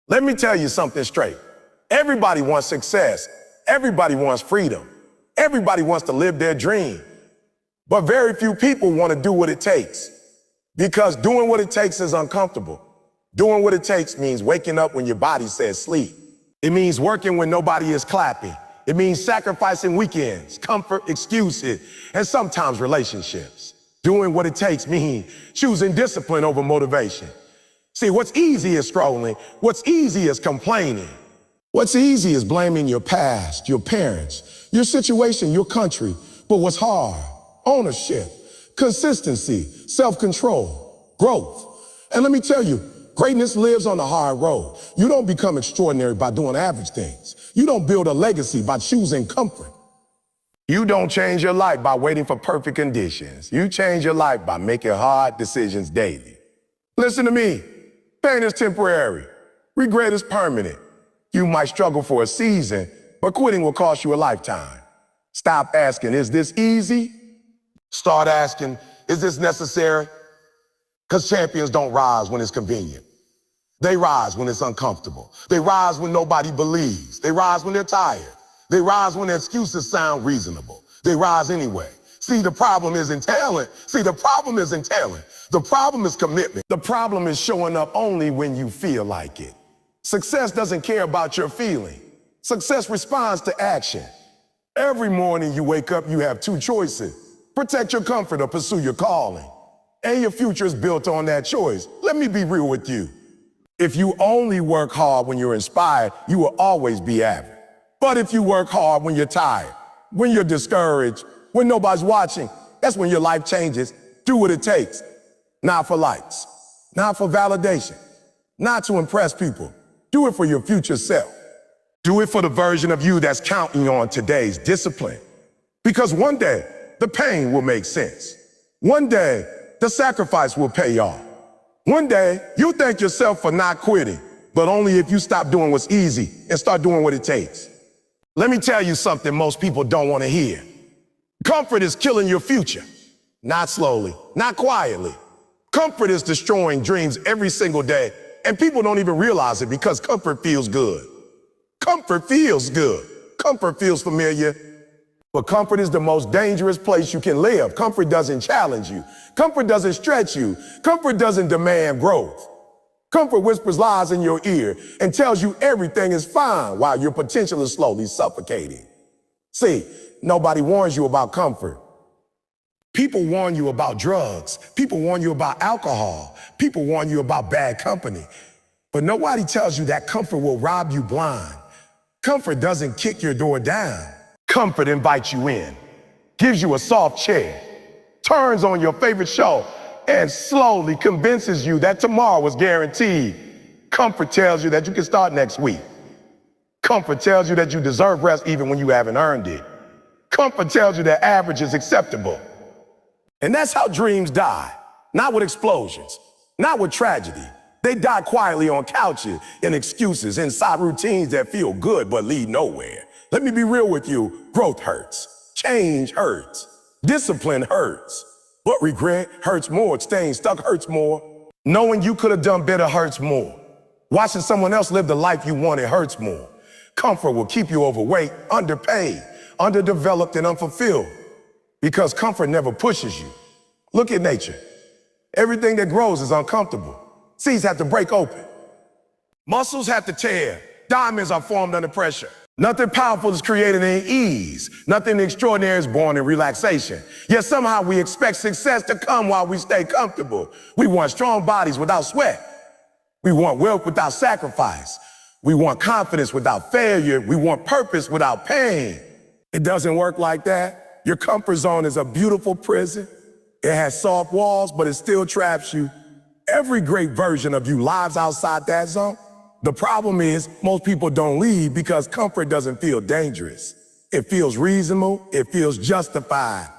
Let me tell you something straight. Everybody wants success. Everybody wants freedom. Everybody wants to live their dream. But very few people want to do what it takes. Because doing what it takes is uncomfortable. Doing what it takes means waking up when your body says sleep. It means working when nobody is clapping. It means sacrificing weekends, comfort, excuses, and sometimes relationships. Doing what it takes means choosing discipline over motivation. See, what's easy is scrolling. What's easy is complaining. What's easy is blaming your past, your parents, your situation, your country. But what's hard? Ownership, consistency, self-control, growth. And let me tell you, greatness lives on the hard road. You don't become extraordinary by doing average things. You don't build a legacy by choosing comfort. You don't change your life by waiting for perfect conditions. You change your life by making hard decisions daily. Listen to me. Pain is temporary. Regret is permanent. You might struggle for a season, but quitting will cost you a lifetime. Stop asking, is this easy? Start asking, is this necessary? Because champions don't rise when it's convenient. They rise when it's uncomfortable. They rise when nobody believes. They rise when they're tired. They rise when their excuses sound reasonable. They rise anyway. See, the problem isn't talent. The problem is commitment. The problem is showing up only when you feel like it. Success doesn't care about your feeling. Success responds to action. Every morning you wake up, you have two choices. Protect your comfort or pursue your calling. And your future is built on that choice. Let me be real with you. If you only work hard when you're inspired, you will always be average. But if you work hard when you're tired, when you're discouraged, when nobody's watching, that's when your life changes. Do what it takes. Not for likes, not for validation, not to impress people. Do it for your future self. Do it for the version of you that's counting on today's discipline. Because one day, the pain will make sense. One day, the sacrifice will pay off. One day, you'll thank yourself for not quitting, but only if you stop doing what's easy and start doing what it takes. Let me tell you something most people don't want to hear. Comfort is killing your future. Not slowly, not quietly. Comfort is destroying dreams every single day, and people don't even realize it because comfort feels good. Comfort feels good. Comfort feels familiar. But comfort is the most dangerous place you can live. Comfort doesn't challenge you. Comfort doesn't stretch you. Comfort doesn't demand growth. Comfort whispers lies in your ear and tells you everything is fine while your potential is slowly suffocating. See, nobody warns you about comfort. People warn you about drugs. People warn you about alcohol. People warn you about bad company. But nobody tells you that comfort will rob you blind. Comfort doesn't kick your door down. Comfort invites you in, gives you a soft chair, turns on your favorite show, and slowly convinces you that tomorrow is guaranteed. Comfort tells you that you can start next week. Comfort tells you that you deserve rest even when you haven't earned it. Comfort tells you that average is acceptable. And that's how dreams die. Not with explosions, not with tragedy. They die quietly on couches and excuses inside routines that feel good but lead nowhere. Let me be real with you. Growth hurts. Change hurts. Discipline hurts. But regret hurts more. Staying stuck hurts more. Knowing you could have done better hurts more. Watching someone else live the life you wanted hurts more. Comfort will keep you overweight, underpaid, underdeveloped, and unfulfilled. Because comfort never pushes you. Look at nature. Everything that grows is uncomfortable. Seeds have to break open. Muscles have to tear. Diamonds are formed under pressure. Nothing powerful is created in ease. Nothing extraordinary is born in relaxation. Yet somehow we expect success to come while we stay comfortable. We want strong bodies without sweat. We want wealth without sacrifice. We want confidence without failure. We want purpose without pain. It doesn't work like that. Your comfort zone is a beautiful prison. It has soft walls, but it still traps you. Every great version of you lives outside that zone. The problem is most people don't leave because comfort doesn't feel dangerous. It feels reasonable. It feels justified.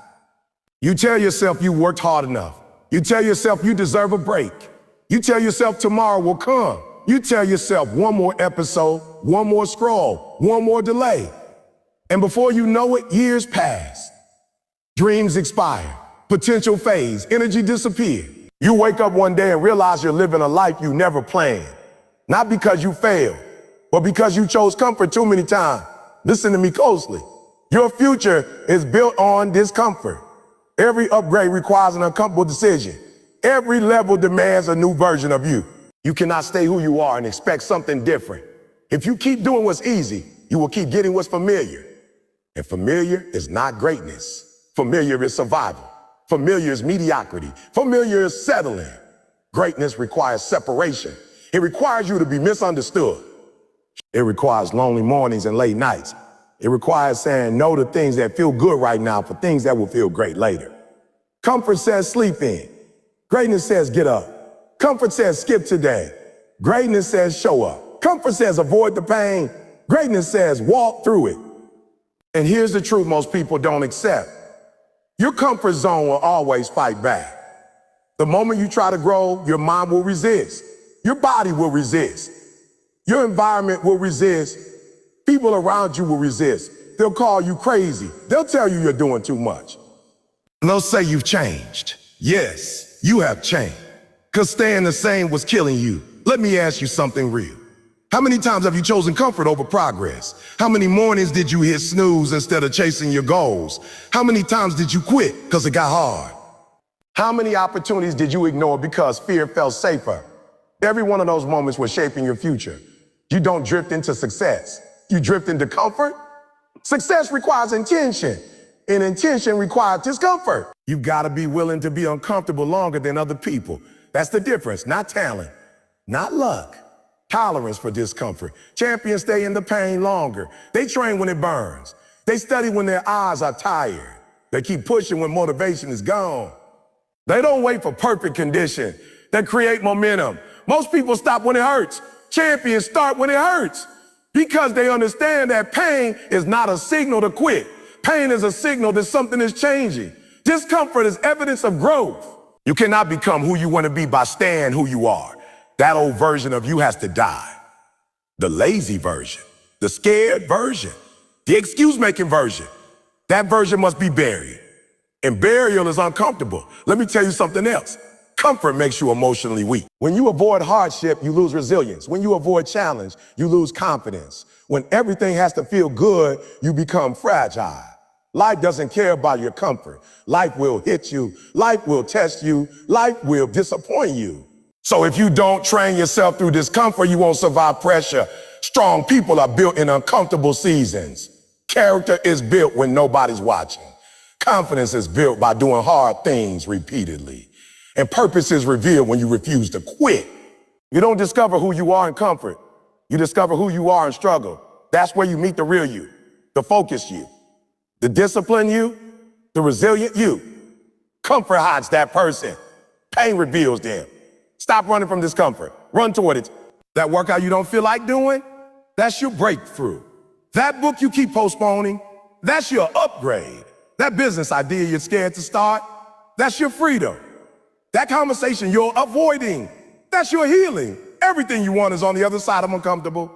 You tell yourself you worked hard enough. You tell yourself you deserve a break. You tell yourself tomorrow will come. You tell yourself one more episode, one more scroll, one more delay. And before you know it, years pass. Dreams expire. Potential fades. Energy disappears. You wake up one day and realize you're living a life you never planned. Not because you failed, but because you chose comfort too many times. Listen to me closely. Your future is built on discomfort. Every upgrade requires an uncomfortable decision. Every level demands a new version of you. You cannot stay who you are and expect something different. If you keep doing what's easy, you will keep getting what's familiar. And familiar is not greatness. Familiar is survival. Familiar is mediocrity. Familiar is settling. Greatness requires separation. It requires you to be misunderstood. It requires lonely mornings and late nights. It requires saying no to things that feel good right now for things that will feel great later. Comfort says sleep in. Greatness says get up. Comfort says skip today. Greatness says show up. Comfort says avoid the pain. Greatness says walk through it. And here's the truth most people don't accept. Your comfort zone will always fight back. The moment you try to grow, your mind will resist. Your body will resist. Your environment will resist. People around you will resist. They'll call you crazy. They'll tell you you're doing too much. And they'll say you've changed. Yes, you have changed. Because staying the same was killing you. Let me ask you something real. How many times have you chosen comfort over progress? How many mornings did you hit snooze instead of chasing your goals? How many times did you quit because it got hard? How many opportunities did you ignore because fear felt safer? Every one of those moments was shaping your future. You don't drift into success. You drift into comfort. Success requires intention, and intention requires discomfort. You've got to be willing to be uncomfortable longer than other people. That's the difference, not talent, not luck. Tolerance for discomfort. Champions stay in the pain longer. They train when it burns. They study when their eyes are tired. They keep pushing when motivation is gone. They don't wait for perfect condition. They create momentum. Most people stop when it hurts. Champions start when it hurts because they understand that pain is not a signal to quit. Pain is a signal that something is changing. Discomfort is evidence of growth. You cannot become who you want to be by staying who you are. That old version of you has to die. The lazy version, the scared version, the excuse-making version, that version must be buried. And burial is uncomfortable. Let me tell you something else. Comfort makes you emotionally weak. When you avoid hardship, you lose resilience. When you avoid challenge, you lose confidence. When everything has to feel good, you become fragile. Life doesn't care about your comfort. Life will hit you. Life will test you. Life will disappoint you. So if you don't train yourself through discomfort, you won't survive pressure. Strong people are built in uncomfortable seasons. Character is built when nobody's watching. Confidence is built by doing hard things repeatedly. And purpose is revealed when you refuse to quit. You don't discover who you are in comfort. You discover who you are in struggle. That's where you meet the real you, the focused you, the disciplined you, the resilient you. Comfort hides that person. Pain reveals them. Stop running from discomfort. Run toward it. That workout you don't feel like doing, that's your breakthrough. That book you keep postponing, that's your upgrade. That business idea you're scared to start, that's your freedom. That conversation you're avoiding, that's your healing. Everything you want is on the other side of uncomfortable.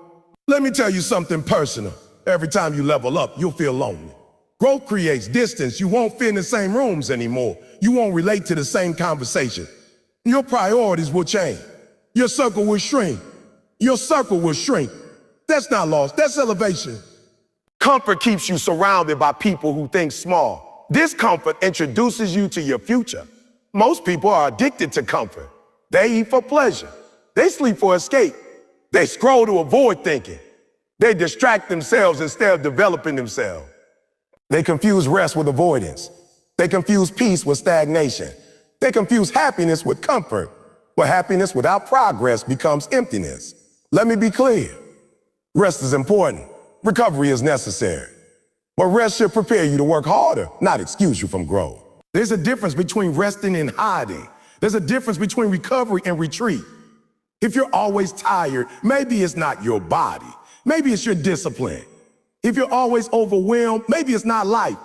Let me tell you something personal. Every time you level up, you'll feel lonely. Growth creates distance. You won't fit in the same rooms anymore. You won't relate to the same conversation. Your priorities will change. Your circle will shrink. Your circle will shrink. That's not loss, that's elevation. Comfort keeps you surrounded by people who think small. Discomfort introduces you to your future. Most people are addicted to comfort. They eat for pleasure. They sleep for escape. They scroll to avoid thinking. They distract themselves instead of developing themselves. They confuse rest with avoidance. They confuse peace with stagnation. They confuse happiness with comfort, but happiness without progress becomes emptiness. Let me be clear. Rest is important. Recovery is necessary. But rest should prepare you to work harder, not excuse you from growth. There's a difference between resting and hiding. There's a difference between recovery and retreat. If you're always tired, maybe it's not your body. Maybe it's your discipline. If you're always overwhelmed, maybe it's not life.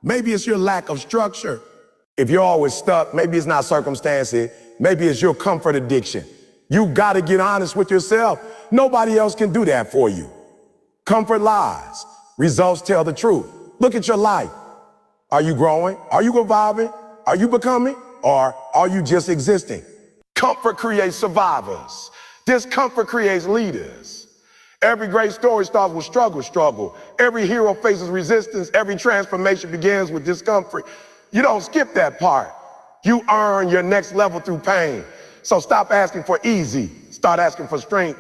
Maybe it's your lack of structure. If you're always stuck, maybe it's not circumstances. Maybe it's your comfort addiction. You got to get honest with yourself. Nobody else can do that for you. Comfort lies. Results tell the truth. Look at your life. Are you growing? Are you evolving? Are you becoming? Or are you just existing? Comfort creates survivors. Discomfort creates leaders. Every great story starts with struggle. Every hero faces resistance. Every transformation begins with discomfort. You don't skip that part. You earn your next level through pain. So stop asking for easy. Start asking for strength.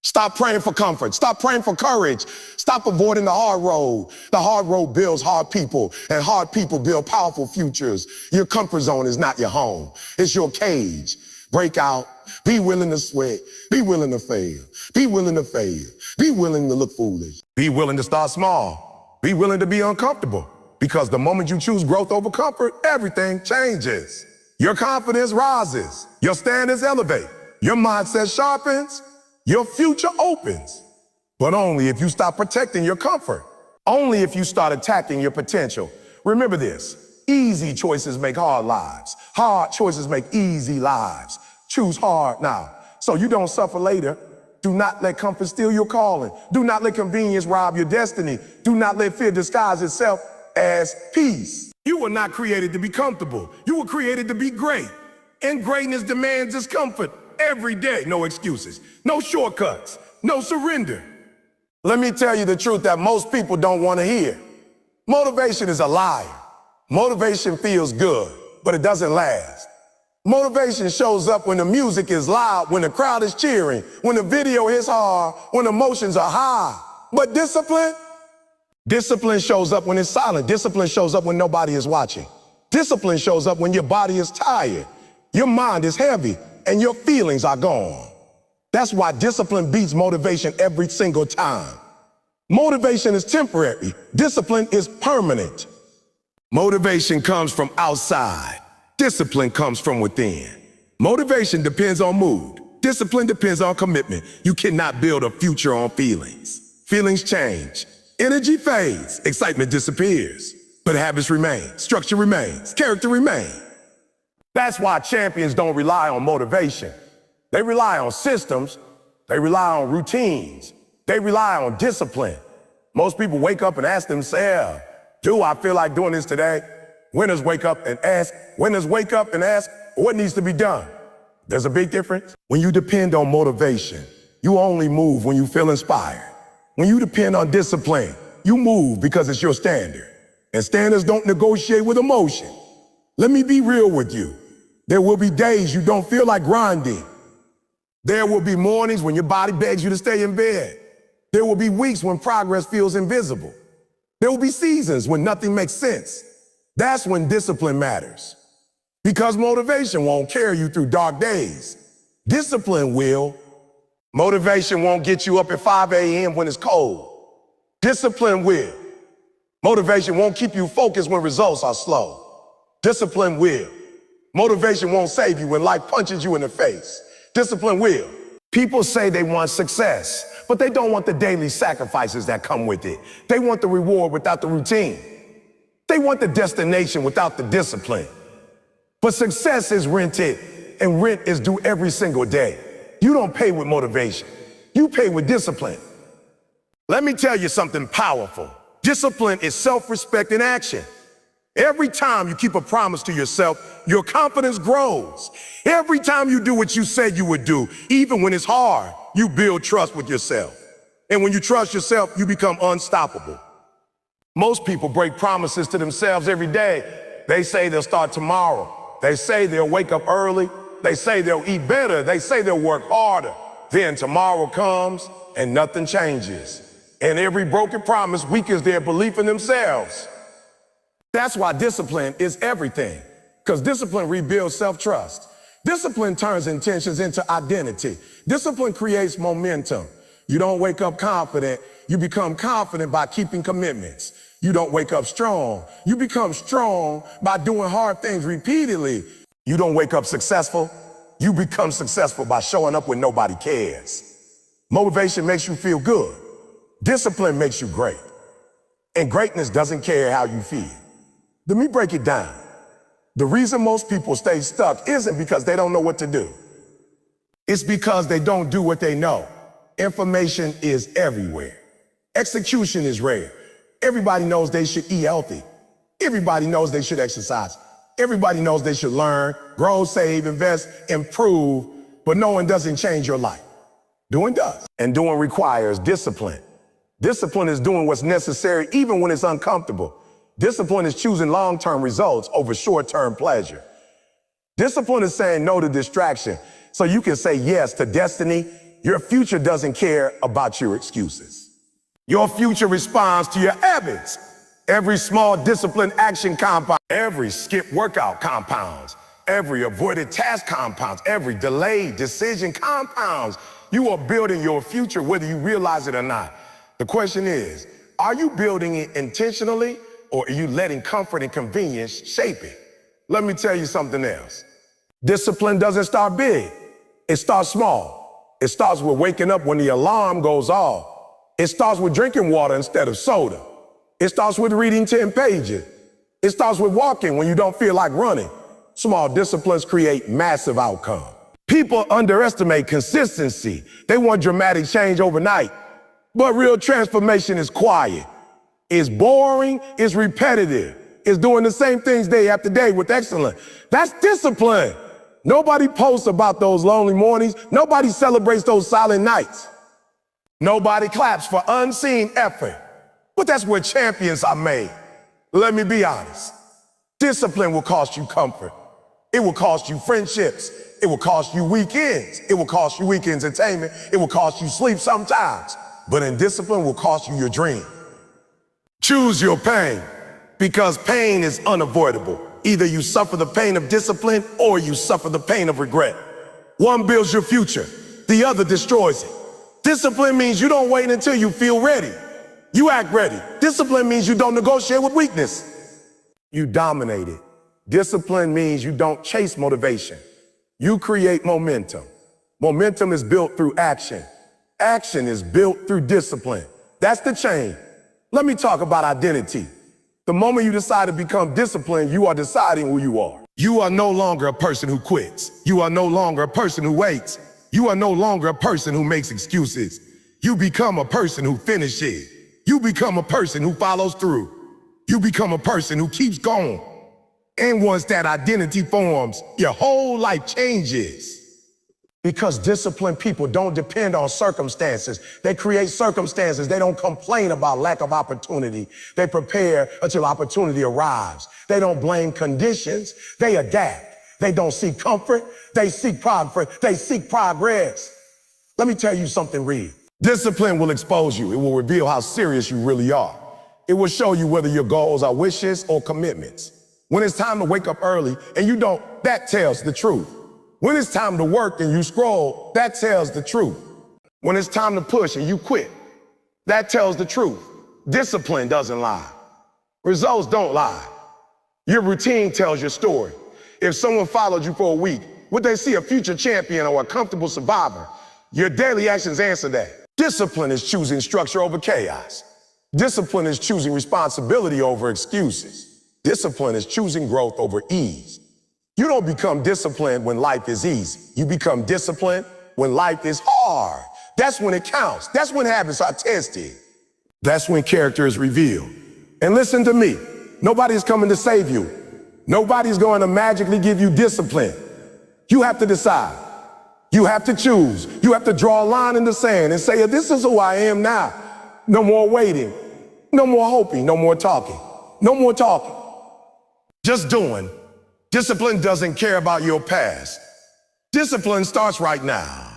Stop praying for comfort. Stop praying for courage. Stop avoiding the hard road. The hard road builds hard people, and hard people build powerful futures. Your comfort zone is not your home. It's your cage. Break out. Be willing to sweat. Be willing to fail. Be willing to fail. Be willing to look foolish. Be willing to start small. Be willing to be uncomfortable. Because the moment you choose growth over comfort, everything changes. Your confidence rises. Your standards elevate. Your mindset sharpens. Your future opens. But only if you stop protecting your comfort. Only if you start attacking your potential. Remember this. Easy choices make hard lives. Hard choices make easy lives. Choose hard now, so you don't suffer later. Do not let comfort steal your calling. Do not let convenience rob your destiny. Do not let fear disguise itself as peace. You were not created to be comfortable. You were created to be great. And greatness demands discomfort every day. No excuses, no shortcuts, no surrender. Let me tell you the truth that most people don't want to hear. Motivation is a liar. Motivation feels good, but it doesn't last. Motivation shows up when the music is loud, when the crowd is cheering, when the video hits hard, when emotions are high. But discipline shows up when it's silent. Discipline shows up when nobody is watching. Discipline shows up when your body is tired, your mind is heavy, and your feelings are gone. That's why discipline beats motivation every single time. Motivation is temporary. Discipline is permanent. Motivation comes from outside. Discipline comes from within. Motivation depends on mood. Discipline depends on commitment. You cannot build a future on feelings. Feelings change. Energy fades. Excitement disappears. But habits remain. Structure remains. Character remains. That's why champions don't rely on motivation. They rely on systems. They rely on routines. They rely on discipline. Most people wake up and ask themselves, do I feel like doing this today? Winners wake up and ask, what needs to be done? There's a big difference. When you depend on motivation, you only move when you feel inspired. When you depend on discipline, you move because it's your standard. And standards don't negotiate with emotion. Let me be real with you. There will be days you don't feel like grinding. There will be mornings when your body begs you to stay in bed. There will be weeks when progress feels invisible. There will be seasons when nothing makes sense. That's when discipline matters. Because motivation won't carry you through dark days. Discipline will. Motivation won't get you up at 5 a.m. when it's cold. Discipline will. Motivation won't keep you focused when results are slow. Discipline will. Motivation won't save you when life punches you in the face. Discipline will. People say they want success, but they don't want the daily sacrifices that come with it. They want the reward without the routine. They want the destination without the discipline. But success is rented, and rent is due every single day. You don't pay with motivation. You pay with discipline. Let me tell you something powerful. Discipline is self-respect in action. Every time you keep a promise to yourself, your confidence grows. Every time you do what you said you would do, even when it's hard, you build trust with yourself. And when you trust yourself, you become unstoppable. Most people break promises to themselves every day. They say they'll start tomorrow. They say they'll wake up early. They say they'll eat better. They say they'll work harder. Then tomorrow comes and nothing changes. And every broken promise weakens their belief in themselves. That's why discipline is everything. Because discipline rebuilds self-trust. Discipline turns intentions into identity. Discipline creates momentum. You don't wake up confident. You become confident by keeping commitments. You don't wake up strong. You become strong by doing hard things repeatedly. You don't wake up successful. You become successful by showing up when nobody cares. Motivation makes you feel good. Discipline makes you great. And greatness doesn't care how you feel. Let me break it down. The reason most people stay stuck isn't because they don't know what to do. It's because they don't do what they know. Information is everywhere. Execution is rare. Everybody knows they should eat healthy. Everybody knows they should exercise. Everybody knows they should learn, grow, save, invest, improve. but knowing doesn't change your life. Doing does. And doing requires discipline. Discipline is doing what's necessary even when it's uncomfortable. Discipline is choosing long-term results over short-term pleasure. Discipline is saying no to distraction so you can say yes to destiny. Your future doesn't care about your excuses. Your future responds to your habits. Every small disciplined action compounds. Every skipped workout compounds. Every avoided task compounds. Every delayed decision compounds. You are building your future whether you realize it or not. The question is, are you building it intentionally or are you letting comfort and convenience shape it? Let me tell you something else. Discipline doesn't start big. It starts small. It starts with waking up when the alarm goes off. It starts with drinking water instead of soda. It starts with reading 10 pages. It starts with walking when you don't feel like running. Small disciplines create massive outcomes. People underestimate consistency. They want dramatic change overnight. But real transformation is quiet. It's boring. It's repetitive. It's doing the same things day after day with excellence. That's discipline. Nobody posts about those lonely mornings. Nobody celebrates those silent nights. Nobody claps for unseen effort. But that's where champions are made. Let me be honest. Discipline will cost you comfort. It will cost you friendships. It will cost you weekends. It will cost you weekend entertainment. It will cost you sleep sometimes. But indiscipline will cost you your dream. Choose your pain because pain is unavoidable. Either you suffer the pain of discipline or you suffer the pain of regret. One builds your future. The other destroys it. Discipline means you don't wait until you feel ready. You act ready. Discipline means you don't negotiate with weakness. You dominate it. Discipline means you don't chase motivation. You create momentum. Momentum is built through action. Action is built through discipline. That's the chain. Let me talk about identity. The moment you decide to become disciplined, you are deciding who you are. You are no longer a person who quits. You are no longer a person who waits. You are no longer a person who makes excuses. You become a person who finishes. You become a person who follows through. You become a person who keeps going. And once that identity forms, your whole life changes. Because disciplined people don't depend on circumstances. They create circumstances. They don't complain about lack of opportunity. They prepare until opportunity arrives. They don't blame conditions. They adapt. They don't seek comfort. They seek progress. They seek progress. Let me tell you something real. Discipline will expose you. It will reveal how serious you really are. It will show you whether your goals are wishes or commitments. When it's time to wake up early and you don't, that tells the truth. When it's time to work and you scroll, that tells the truth. When it's time to push and you quit, that tells the truth. Discipline doesn't lie. Results don't lie. Your routine tells your story. If someone followed you for a week, would they see a future champion or a comfortable survivor? Your daily actions answer that. Discipline is choosing structure over chaos. Discipline is choosing responsibility over excuses. Discipline is choosing growth over ease. You don't become disciplined when life is easy. You become disciplined when life is hard. That's when it counts. That's when habits are tested. That's when character is revealed. And listen to me, nobody's coming to save you. Nobody's going to magically give you discipline. You have to decide. You have to choose. You have to draw a line in the sand and say, this is who I am now. No more waiting. No more hoping. No more talking. No more talking. Just doing. Discipline doesn't care about your past. Discipline starts right now.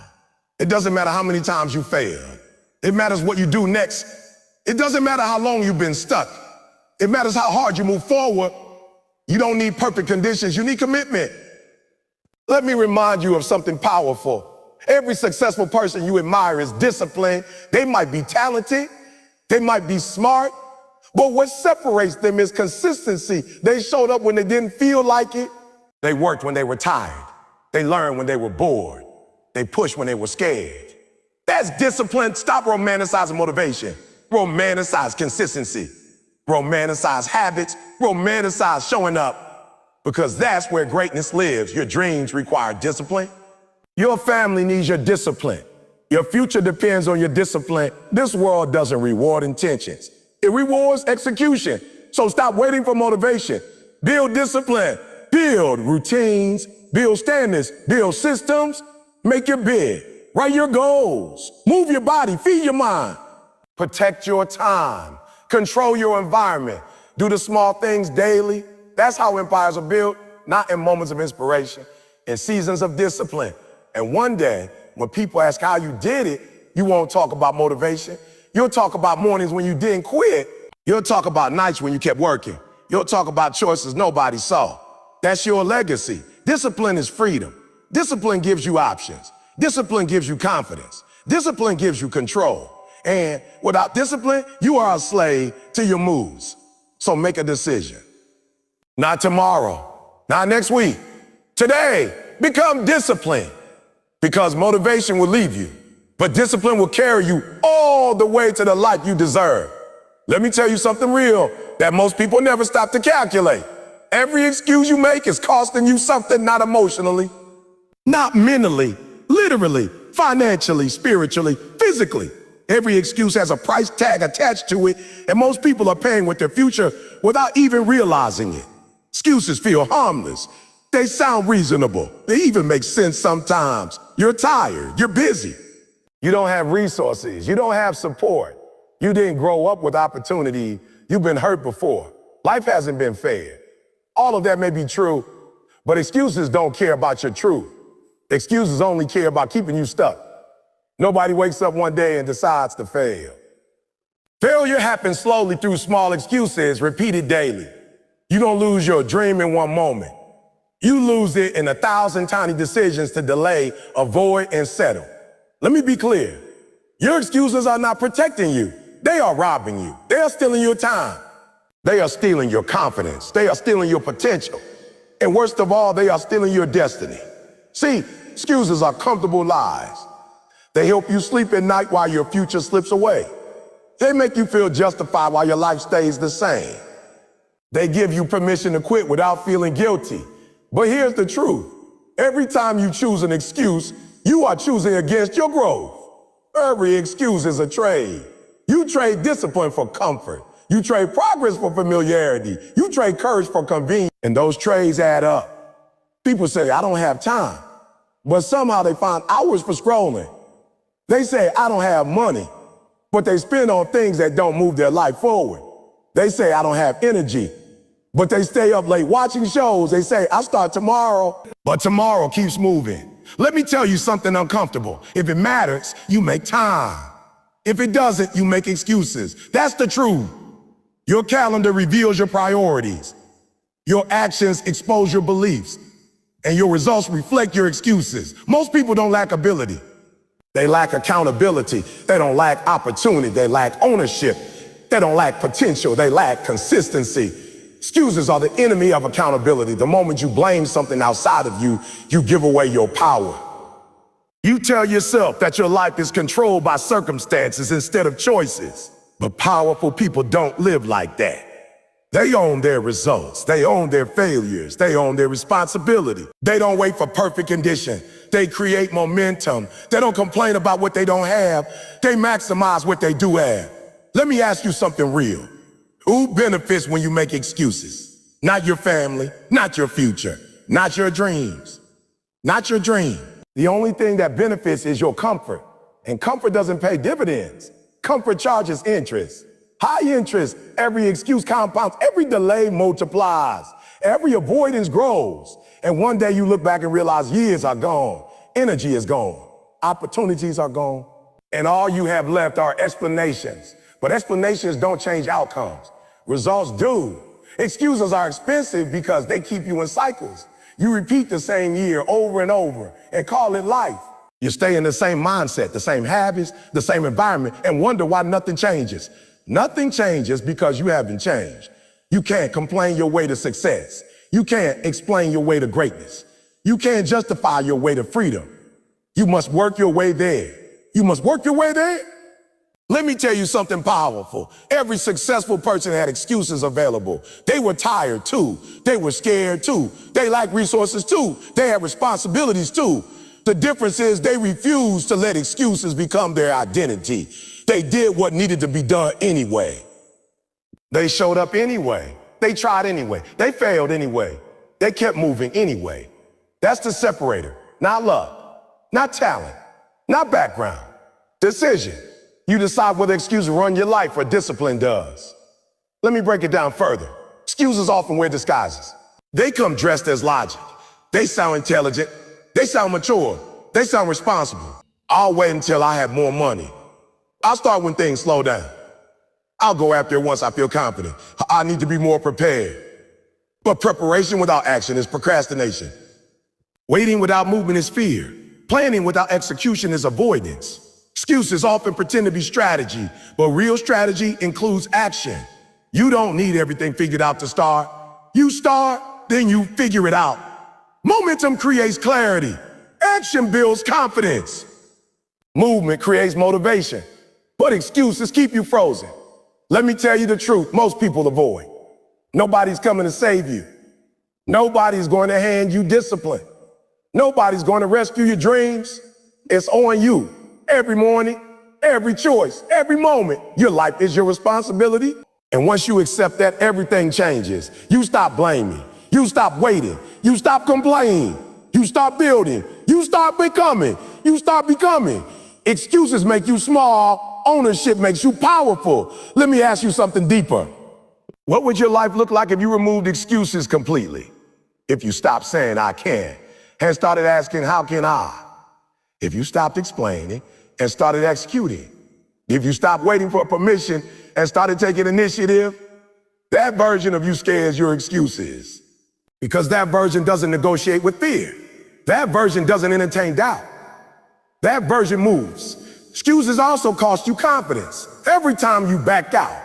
It doesn't matter how many times you failed. It matters what you do next. It doesn't matter how long you've been stuck. It matters how hard you move forward. You don't need perfect conditions. You need commitment. Let me remind you of something powerful. Every successful person you admire is disciplined. They might be talented. They might be smart. But what separates them is consistency. They showed up when they didn't feel like it. They worked when they were tired. They learned when they were bored. They pushed when they were scared. That's discipline. Stop romanticizing motivation. Romanticize consistency. Romanticize habits. Romanticize showing up. Because that's where greatness lives. Your dreams require discipline. Your family needs your discipline. Your future depends on your discipline. This world doesn't reward intentions. It rewards execution. So stop waiting for motivation. Build discipline. Build routines. Build standards. Build systems. Make your bed. Write your goals. Move your body. Feed your mind. Protect your time. Control your environment. Do the small things daily. That's how empires are built, not in moments of inspiration, in seasons of discipline. And one day, when people ask how you did it, you won't talk about motivation. You'll talk about mornings when you didn't quit. You'll talk about nights when you kept working. You'll talk about choices nobody saw. That's your legacy. Discipline is freedom. Discipline gives you options. Discipline gives you confidence. Discipline gives you control. And without discipline, you are a slave to your moves. So make a decision. Not tomorrow, not next week. Today, become disciplined, because motivation will leave you, but discipline will carry you all the way to the life you deserve. Let me tell you something real that most people never stop to calculate. Every excuse you make is costing you something, not emotionally, not mentally, literally, financially, spiritually, physically. Every excuse has a price tag attached to it, and most people are paying with their future without even realizing it. Excuses feel harmless. They sound reasonable. They even make sense sometimes. You're tired. You're busy. You don't have resources. You don't have support. You didn't grow up with opportunity. You've been hurt before. Life hasn't been fair. All of that may be true, but excuses don't care about your truth. Excuses only care about keeping you stuck. Nobody wakes up one day and decides to fail. Failure happens slowly through small excuses repeated daily. You don't lose your dream in one moment. You lose it in 1,000 tiny decisions to delay, avoid, and settle. Let me be clear. Your excuses are not protecting you. They are robbing you. They are stealing your time. They are stealing your confidence. They are stealing your potential. And worst of all, they are stealing your destiny. See, excuses are comfortable lies. They help you sleep at night while your future slips away. They make you feel justified while your life stays the same. They give you permission to quit without feeling guilty. But here's the truth. Every time you choose an excuse, you are choosing against your growth. Every excuse is a trade. You trade discipline for comfort. You trade progress for familiarity. You trade courage for convenience. And those trades add up. People say, I don't have time. But somehow they find hours for scrolling. They say, I don't have money. But they spend on things that don't move their life forward. They say, I don't have energy. But they stay up late watching shows. They say, I'll start tomorrow. But tomorrow keeps moving. Let me tell you something uncomfortable. If it matters, you make time. If it doesn't, you make excuses. That's the truth. Your calendar reveals your priorities. Your actions expose your beliefs. And your results reflect your excuses. Most people don't lack ability. They lack accountability. They don't lack opportunity. They lack ownership. They don't lack potential. They lack consistency. Excuses are the enemy of accountability. The moment you blame something outside of you, you give away your power. You tell yourself that your life is controlled by circumstances instead of choices. But powerful people don't live like that. They own their results. They own their failures. They own their responsibility. They don't wait for perfect condition. They create momentum. They don't complain about what they don't have. They maximize what they do have. Let me ask you something real. Who benefits when you make excuses? Not your family, not your future, not your dreams, not your dream. The only thing that benefits is your comfort. And comfort doesn't pay dividends. Comfort charges interest. High interest, every excuse compounds, every delay multiplies, every avoidance grows. And one day you look back and realize years are gone, energy is gone, opportunities are gone, and all you have left are explanations. But explanations don't change outcomes. Results do. Excuses are expensive because they keep you in cycles. You repeat the same year over and over and call it life. You stay in the same mindset, the same habits, the same environment, and wonder why nothing changes. Nothing changes because you haven't changed. You can't complain your way to success. You can't explain your way to greatness. You can't justify your way to freedom. You must work your way there. You must work your way there. Let me tell you something powerful. Every successful person had excuses available. They were tired too. They were scared too. They lacked resources too. They had responsibilities too. The difference is they refused to let excuses become their identity. They did what needed to be done anyway. They showed up anyway. They tried anyway. They failed anyway. They kept moving anyway. That's the separator, not luck. not talent, not background. Decision. You decide whether excuses run your life or discipline does. Let me break it down further. Excuses often wear disguises. They come dressed as logic. They sound intelligent. They sound mature. They sound responsible. I'll wait until I have more money. I'll start when things slow down. I'll go after it once I feel confident. I need to be more prepared. But preparation without action is procrastination. Waiting without movement is fear. Planning without execution is avoidance. Excuses often pretend to be strategy, but real strategy includes action. You don't need everything figured out to start. You start, then you figure it out. Momentum creates clarity. Action builds confidence. Movement creates motivation, but excuses keep you frozen. Let me tell you the truth, most people avoid. Nobody's coming to save you. Nobody's going to hand you discipline. Nobody's going to rescue your dreams. It's on you. Every morning, every choice, every moment, your life is your responsibility. And once you accept that, everything changes. You stop blaming. You stop waiting. You stop complaining. You start building. You start becoming. You start becoming. Excuses make you small. Ownership makes you powerful. Let me ask you something deeper. What would your life look like if you removed excuses completely? If you stopped saying, I can, and started asking, how can I? If you stopped explaining and started executing. If you stopped waiting for permission and started taking initiative, that version of you scares your excuses. Because that version doesn't negotiate with fear. That version doesn't entertain doubt. That version moves. Excuses also cost you confidence. Every time you back out,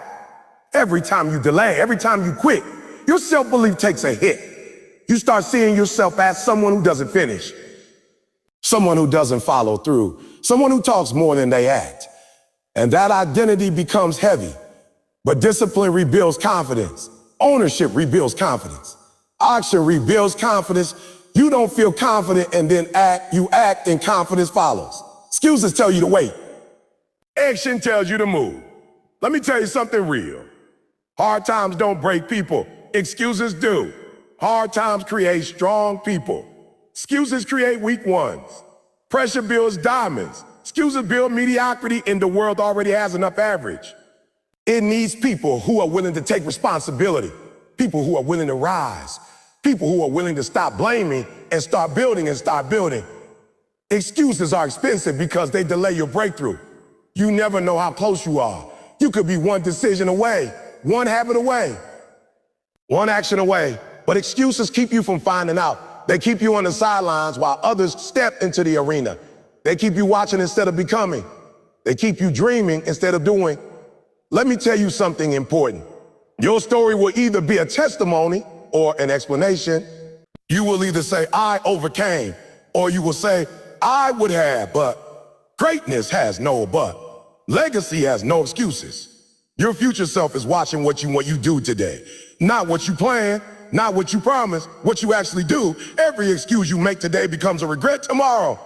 every time you delay, every time you quit, your self-belief takes a hit. You start seeing yourself as someone who doesn't finish, someone who doesn't follow through, someone who talks more than they act. And that identity becomes heavy. But discipline rebuilds confidence. Ownership rebuilds confidence. Action rebuilds confidence. You don't feel confident and then you act and confidence follows. Excuses tell you to wait. Action tells you to move. Let me tell you something real. Hard times don't break people. Excuses do. Hard times create strong people. Excuses create weak ones. Pressure builds diamonds. Excuses build mediocrity, and the world already has enough average. It needs people who are willing to take responsibility, people who are willing to rise, people who are willing to stop blaming and start building and start building. Excuses are expensive because they delay your breakthrough. You never know how close you are. You could be one decision away, one habit away, one action away. But excuses keep you from finding out. They keep you on the sidelines while others step into the arena. They keep you watching instead of becoming. They keep you dreaming instead of doing. Let me tell you something important. Your story will either be a testimony or an explanation. You will either say, I overcame, or you will say, I would have, but greatness has no but. Legacy has no excuses. Your future self is watching what you do today, not what you plan, not what you promise, what you actually do. Every excuse you make today becomes a regret tomorrow.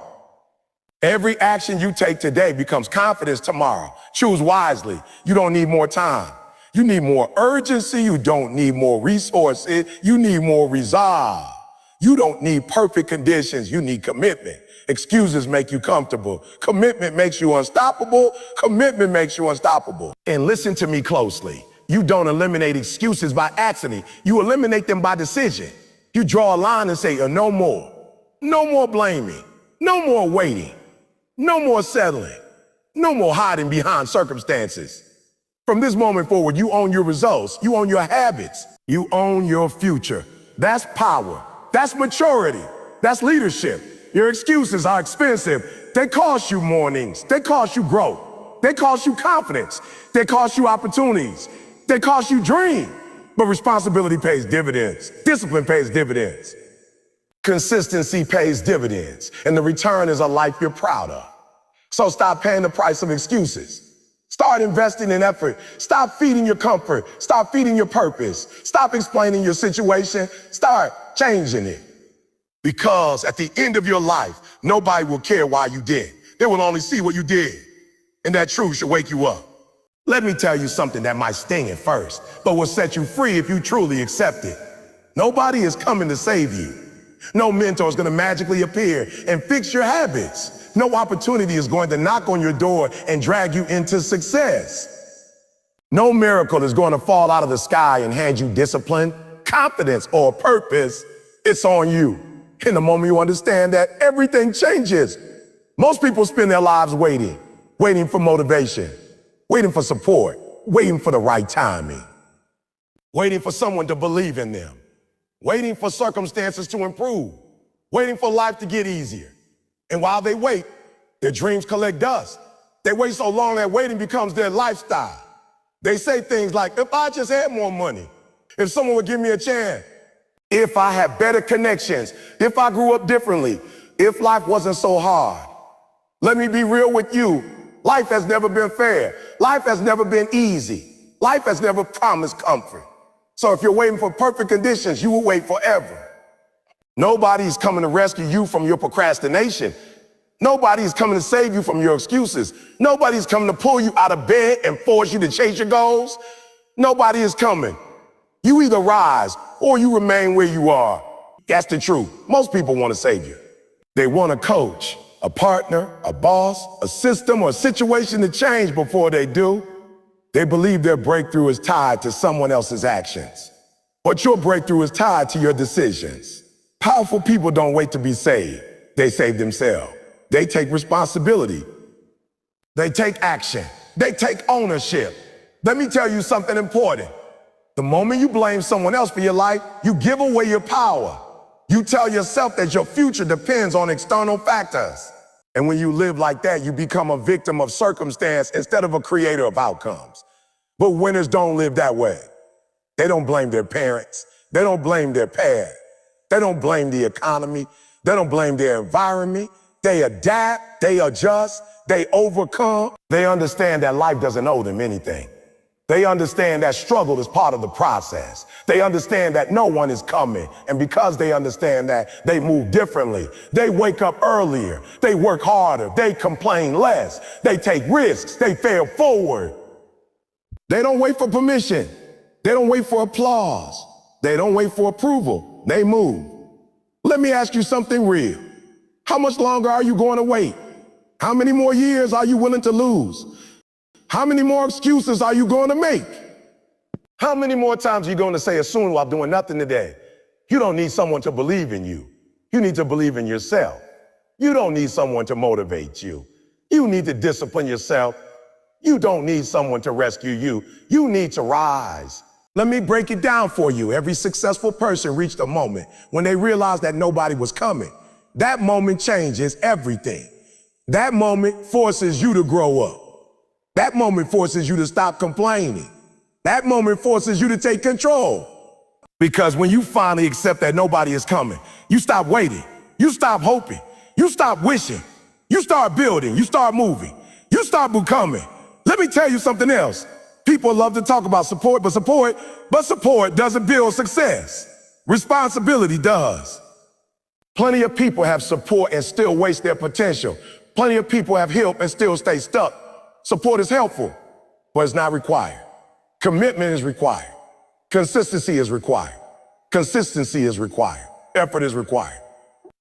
Every action you take today becomes confidence tomorrow. Choose wisely. You don't need more time. You need more urgency. You don't need more resources. You need more resolve. You don't need perfect conditions. You need commitment. Excuses make you comfortable. Commitment makes you unstoppable. Commitment makes you unstoppable. And listen to me closely. You don't eliminate excuses by accident. You eliminate them by decision. You draw a line and say, no more. No more blaming. No more waiting. No more settling. No more hiding behind circumstances. From this moment forward, you own your results. You own your habits. You own your future. That's power. That's maturity. That's leadership. Your excuses are expensive. They cost you mornings. They cost you growth. They cost you confidence. They cost you opportunities. They cost you dream. But responsibility pays dividends. Discipline pays dividends. Consistency pays dividends. And the return is a life you're proud of. So stop paying the price of excuses. Start investing in effort. Stop feeding your comfort. Stop feeding your purpose. Stop explaining your situation. Start changing it. Because at the end of your life, nobody will care why you did. They will only see what you did. And that truth should wake you up. Let me tell you something that might sting at first, but will set you free if you truly accept it. Nobody is coming to save you. No mentor is going to magically appear and fix your habits. No opportunity is going to knock on your door and drag you into success. No miracle is going to fall out of the sky and hand you discipline, confidence, or purpose. It's on you. In the moment you understand that, everything changes. Most people spend their lives waiting for motivation, waiting for support, waiting for the right timing, waiting for someone to believe in them, waiting for circumstances to improve, waiting for life to get easier. And while they wait, their dreams collect dust. They wait so long that waiting becomes their lifestyle. They say things like, if I just had more money, if someone would give me a chance, if I had better connections, if I grew up differently, if life wasn't so hard. Let me be real with you. Life has never been fair. Life has never been easy. Life has never promised comfort. So if you're waiting for perfect conditions, you will wait forever. Nobody's coming to rescue you from your procrastination. Nobody's coming to save you from your excuses. Nobody's coming to pull you out of bed and force you to chase your goals. Nobody is coming. You either rise or you remain where you are. That's the truth. Most people want a savior. They want a coach, a partner, a boss, a system, or a situation to change before they do. They believe their breakthrough is tied to someone else's actions. But your breakthrough is tied to your decisions. Powerful people don't wait to be saved. They save themselves. They take responsibility. They take action. They take ownership. Let me tell you something important. The moment you blame someone else for your life, you give away your power. You tell yourself that your future depends on external factors. And when you live like that, you become a victim of circumstance instead of a creator of outcomes. But winners don't live that way. They don't blame their parents. They don't blame their past. They don't blame the economy. They don't blame their environment. They adapt, they adjust, they overcome. They understand that life doesn't owe them anything. They understand that struggle is part of the process. They understand that no one is coming. And because they understand that, they move differently. They wake up earlier. They work harder. They complain less. They take risks. They fail forward. They don't wait for permission. They don't wait for applause. They don't wait for approval. They move. Let me ask you something real. How much longer are you going to wait? How many more years are you willing to lose? How many more excuses are you going to make? How many more times are you going to say assume while doing nothing today? You don't need someone to believe in you. You need to believe in yourself. You don't need someone to motivate you. You need to discipline yourself. You don't need someone to rescue you. You need to rise. Let me break it down for you. Every successful person reached a moment when they realized that nobody was coming. That moment changes everything. That moment forces you to grow up. That moment forces you to stop complaining. That moment forces you to take control. Because when you finally accept that nobody is coming, you stop waiting. You stop hoping. You stop wishing. You start building. You start moving. You start becoming. Let me tell you something else. People love to talk about support doesn't build success. Responsibility does. Plenty of people have support and still waste their potential. Plenty of people have help and still stay stuck. Support is helpful, but it's not required. Commitment is required. Consistency is required. Consistency is required. Effort is required.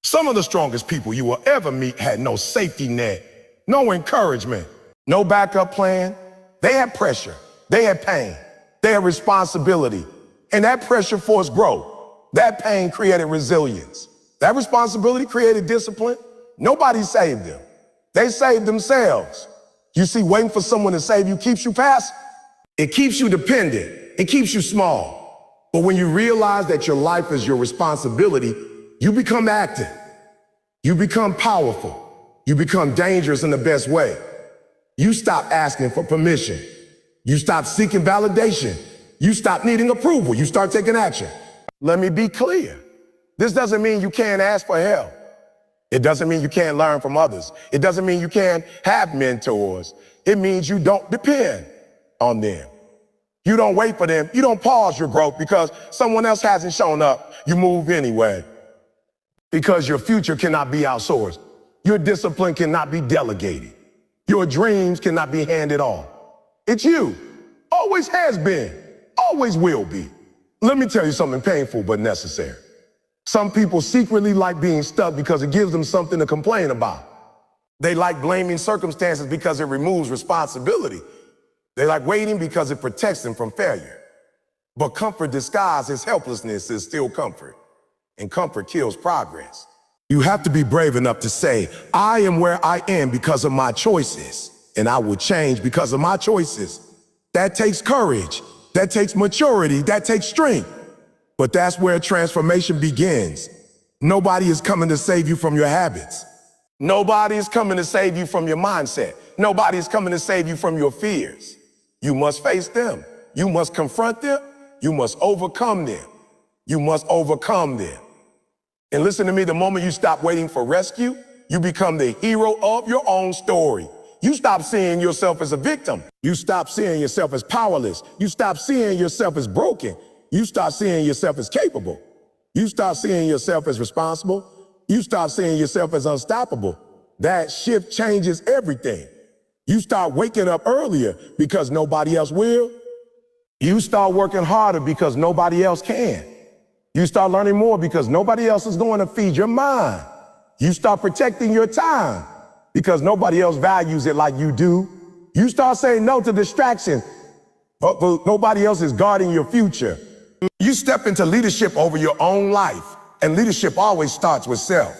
Some of the strongest people you will ever meet had no safety net, no encouragement, no backup plan. They had pressure. They had pain. They had responsibility. And that pressure forced growth. That pain created resilience. That responsibility created discipline. Nobody saved them. They saved themselves. You see, waiting for someone to save you keeps you passive. It keeps you dependent. It keeps you small. But when you realize that your life is your responsibility, you become active. You become powerful. You become dangerous in the best way. You stop asking for permission. You stop seeking validation. You stop needing approval. You start taking action. Let me be clear. This doesn't mean you can't ask for help. It doesn't mean you can't learn from others. It doesn't mean you can't have mentors. It means you don't depend on them. You don't wait for them. You don't pause your growth because someone else hasn't shown up. You move anyway. Because your future cannot be outsourced. Your discipline cannot be delegated. Your dreams cannot be handed off. It's you. Always has been. Always will be. Let me tell you something painful but necessary. Some people secretly like being stuck because it gives them something to complain about. They like blaming circumstances because it removes responsibility. They like waiting because it protects them from failure. But comfort disguised as helplessness is still comfort, and comfort kills progress. You have to be brave enough to say, I am where I am because of my choices, and I will change because of my choices. That takes courage, that takes maturity, that takes strength. But that's where transformation begins. Nobody is coming to save you from your habits. Nobody is coming to save you from your mindset. Nobody is coming to save you from your fears. You must face them. You must confront them. You must overcome them. You must overcome them. And listen to me, the moment you stop waiting for rescue, you become the hero of your own story. You stop seeing yourself as a victim. You stop seeing yourself as powerless. You stop seeing yourself as broken. You start seeing yourself as capable. You start seeing yourself as responsible. You start seeing yourself as unstoppable. That shift changes everything. You start waking up earlier because nobody else will. You start working harder because nobody else can. You start learning more because nobody else is going to feed your mind. You start protecting your time because nobody else values it like you do. You start saying no to distraction, but nobody else is guarding your future. You step into leadership over your own life, and leadership always starts with self.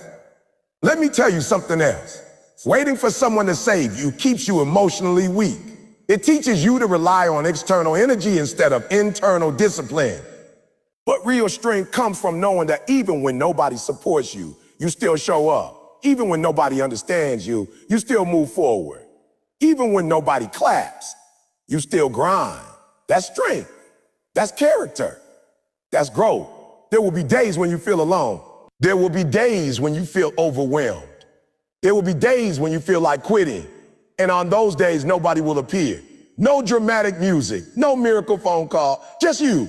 Let me tell you something else. Waiting for someone to save you keeps you emotionally weak. It teaches you to rely on external energy instead of internal discipline. But real strength comes from knowing that even when nobody supports you, you still show up. Even when nobody understands you, you still move forward. Even when nobody claps, you still grind. That's strength. That's character. That's growth. There will be days when you feel alone. There will be days when you feel overwhelmed. There will be days when you feel like quitting. And on those days, nobody will appear. No dramatic music, no miracle phone call, just you.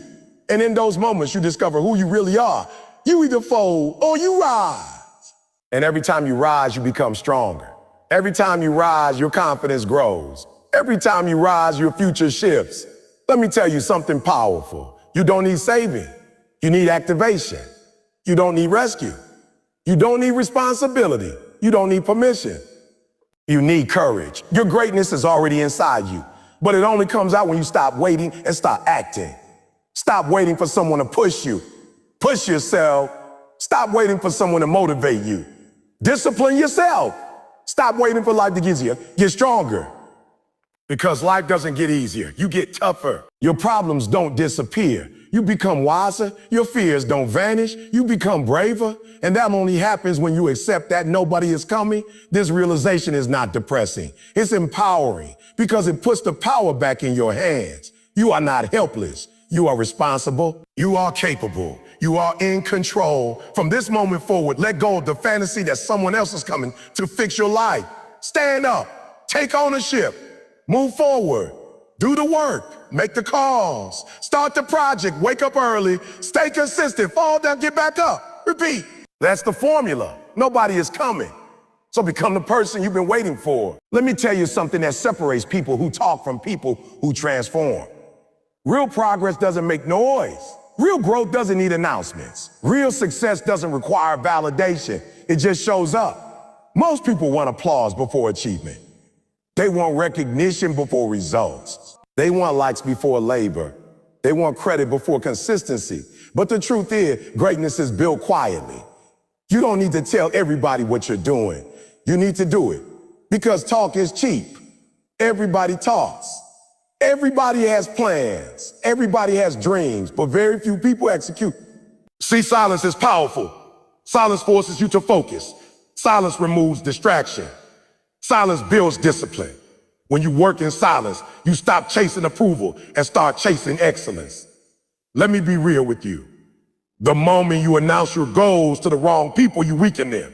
And in those moments, you discover who you really are. You either fold or you rise. And every time you rise, you become stronger. Every time you rise, your confidence grows. Every time you rise, your future shifts. Let me tell you something powerful. You don't need saving. You need activation. You don't need rescue. You don't need responsibility. You don't need permission. You need courage. Your greatness is already inside you, but it only comes out when you stop waiting and start acting. Stop waiting for someone to push you. Push yourself. Stop waiting for someone to motivate you. Discipline yourself. Stop waiting for life to get easier. Get stronger. Because life doesn't get easier. You get tougher. Your problems don't disappear. You become wiser. Your fears don't vanish. You become braver. And that only happens when you accept that nobody is coming. This realization is not depressing. It's empowering because it puts the power back in your hands. You are not helpless. You are responsible. You are capable. You are in control. From this moment forward, let go of the fantasy that someone else is coming to fix your life. Stand up. Take ownership. Move forward. Do the work. Make the calls. Start the project. Wake up early. Stay consistent. Fall down. Get back up. Repeat. That's the formula. Nobody is coming. So become the person you've been waiting for. Let me tell you something that separates people who talk from people who transform. Real progress doesn't make noise. Real growth doesn't need announcements. Real success doesn't require validation. It just shows up. Most people want applause before achievement. They want recognition before results. They want likes before labor. They want credit before consistency. But the truth is, greatness is built quietly. You don't need to tell everybody what you're doing. You need to do it. Because talk is cheap. Everybody talks. Everybody has plans. Everybody has dreams, but very few people execute. See, silence is powerful. Silence forces you to focus. Silence removes distraction. Silence builds discipline. When you work in silence, you stop chasing approval and start chasing excellence. Let me be real with you. The moment you announce your goals to the wrong people, you weaken them.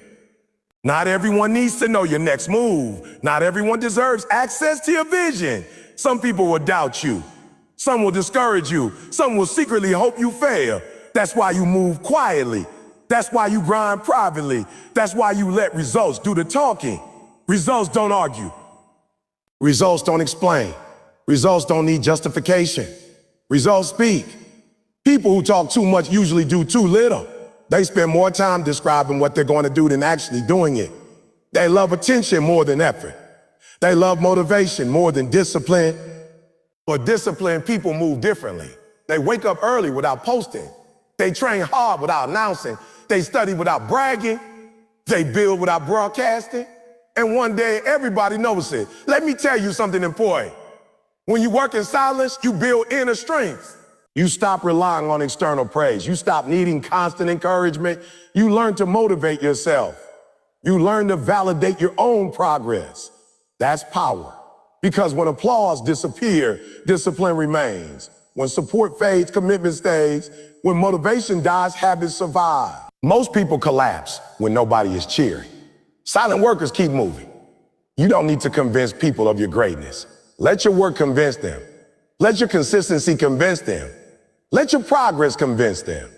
Not everyone needs to know your next move. Not everyone deserves access to your vision. Some people will doubt you. Some will discourage you. Some will secretly hope you fail. That's why you move quietly. That's why you grind privately. That's why you let results do the talking. Results don't argue. Results don't explain. Results don't need justification. Results speak. People who talk too much usually do too little. They spend more time describing what they're going to do than actually doing it. They love attention more than effort. They love motivation more than discipline. But disciplined people move differently. They wake up early without posting. They train hard without announcing. They study without bragging. They build without broadcasting. And one day, everybody knows it. Let me tell you something important. When you work in silence, you build inner strength. You stop relying on external praise. You stop needing constant encouragement. You learn to motivate yourself. You learn to validate your own progress. That's power. Because when applause disappears, discipline remains. When support fades, commitment stays. When motivation dies, habits survive. Most people collapse when nobody is cheering. Silent workers keep moving. You don't need to convince people of your greatness. Let your work convince them. Let your consistency convince them. Let your progress convince them.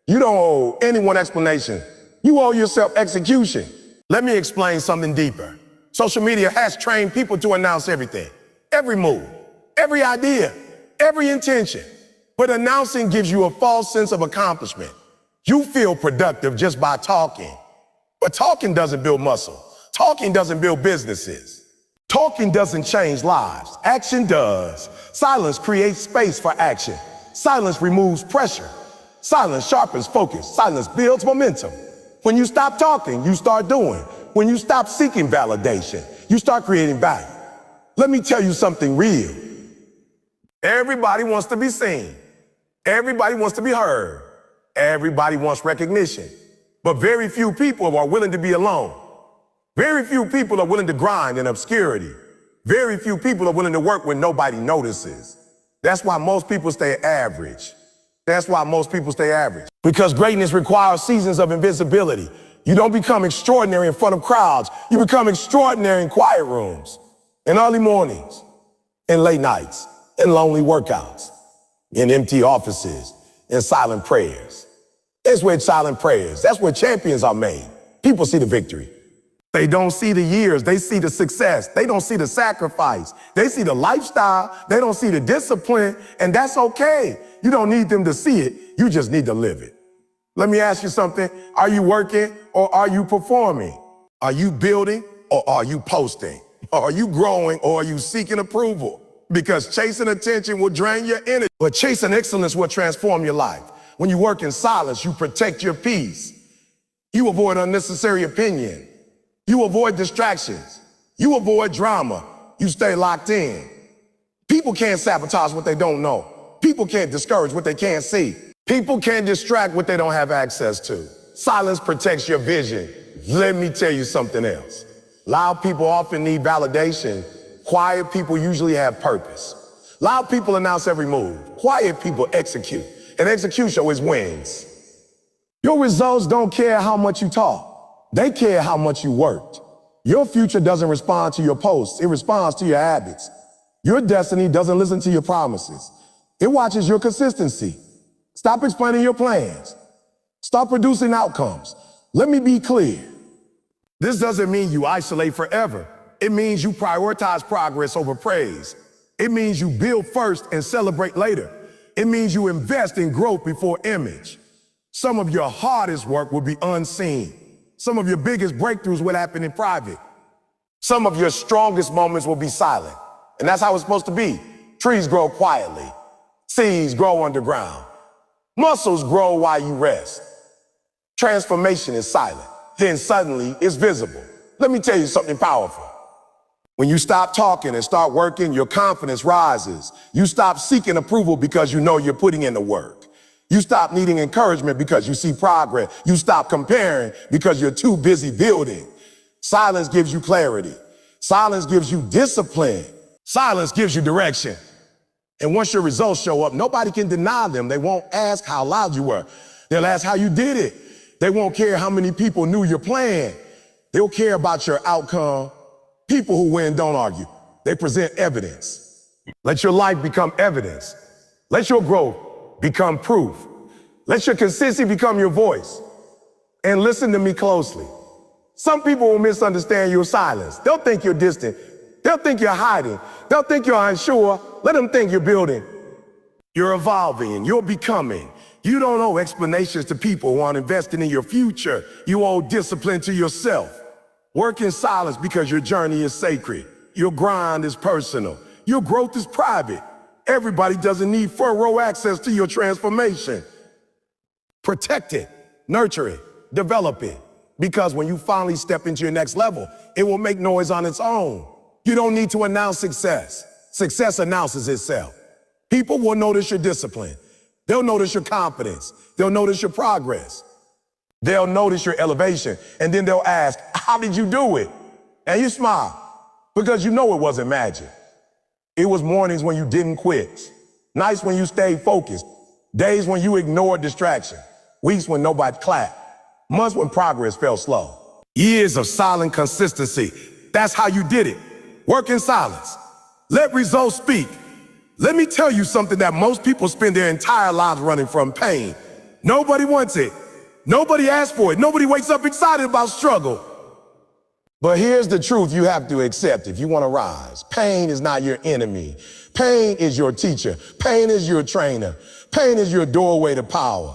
You don't owe anyone explanation. You owe yourself execution. Let me explain something deeper. Social media has trained people to announce everything, every move, every idea, every intention. But announcing gives you a false sense of accomplishment. You feel productive just by talking. But talking doesn't build muscle. Talking doesn't build businesses. Talking doesn't change lives. Action does. Silence creates space for action. Silence removes pressure. Silence sharpens focus. Silence builds momentum. When you stop talking, you start doing. When you stop seeking validation, you start creating value. Let me tell you something real. Everybody wants to be seen. Everybody wants to be heard. Everybody wants recognition. But very few people are willing to be alone. Very few people are willing to grind in obscurity. Very few people are willing to work when nobody notices. That's why most people stay average. That's why most people stay average. Because greatness requires seasons of invisibility. You don't become extraordinary in front of crowds. You become extraordinary in quiet rooms, in early mornings, in late nights, in lonely workouts, in empty offices, in silent prayers. That's where silent prayers, that's where champions are made. People see the victory. They don't see the years, they see the success. They don't see the sacrifice. They see the lifestyle, they don't see the discipline, and that's okay. You don't need them to see it, you just need to live it. Let me ask you something. Are you working or are you performing? Are you building or are you posting? Are you growing or are you seeking approval? Because chasing attention will drain your energy, but chasing excellence will transform your life. When you work in silence, you protect your peace. You avoid unnecessary opinion. You avoid distractions. You avoid drama. You stay locked in. People can't sabotage what they don't know. People can't discourage what they can't see. People can't distract what they don't have access to. Silence protects your vision. Let me tell you something else. Loud people often need validation. Quiet people usually have purpose. Loud people announce every move. Quiet people execute. And execution always wins. Your results don't care how much you talk. They care how much you worked. Your future doesn't respond to your posts. It responds to your habits. Your destiny doesn't listen to your promises. It watches your consistency. Stop explaining your plans. Stop producing outcomes. Let me be clear. This doesn't mean you isolate forever. It means you prioritize progress over praise. It means you build first and celebrate later. It means you invest in growth before image. Some of your hardest work will be unseen. Some of your biggest breakthroughs will happen in private. Some of your strongest moments will be silent. And that's how it's supposed to be. Trees grow quietly. Seeds grow underground. Muscles grow while you rest. Transformation is silent. Then suddenly it's visible. Let me tell you something powerful. When you stop talking and start working, your confidence rises. You stop seeking approval because you know you're putting in the work. You stop needing encouragement because you see progress. You stop comparing because you're too busy building. Silence gives you clarity. Silence gives you discipline. Silence gives you direction. And once your results show up, nobody can deny them. They won't ask how loud you were. They'll ask how you did it. They won't care how many people knew your plan. They'll care about your outcome. People who win don't argue. They present evidence. Let your life become evidence. Let your growth become proof. Let your consistency become your voice. And listen to me closely. Some people will misunderstand your silence. They'll think you're distant. They'll think you're hiding. They'll think you're unsure. Let them think you're building. You're evolving. You're becoming. You don't owe explanations to people who aren't investing in your future. You owe discipline to yourself. Work in silence because your journey is sacred. Your grind is personal. Your growth is private. Everybody doesn't need front row access to your transformation. Protect it, nurture it, develop it. Because when you finally step into your next level, it will make noise on its own. You don't need to announce success. Success announces itself. People will notice your discipline. They'll notice your confidence. They'll notice your progress. They'll notice your elevation. And then they'll ask, how did you do it? And you smile because you know it wasn't magic. It was mornings when you didn't quit. Nights when you stayed focused. Days when you ignored distraction. Weeks when nobody clapped. Months when progress felt slow. Years of silent consistency. That's how you did it. Work in silence. Let results speak. Let me tell you something that most people spend their entire lives running from: pain. Nobody wants it. Nobody asks for it. Nobody wakes up excited about struggle. But here's the truth you have to accept if you want to rise. Pain is not your enemy. Pain is your teacher. Pain is your trainer. Pain is your doorway to power.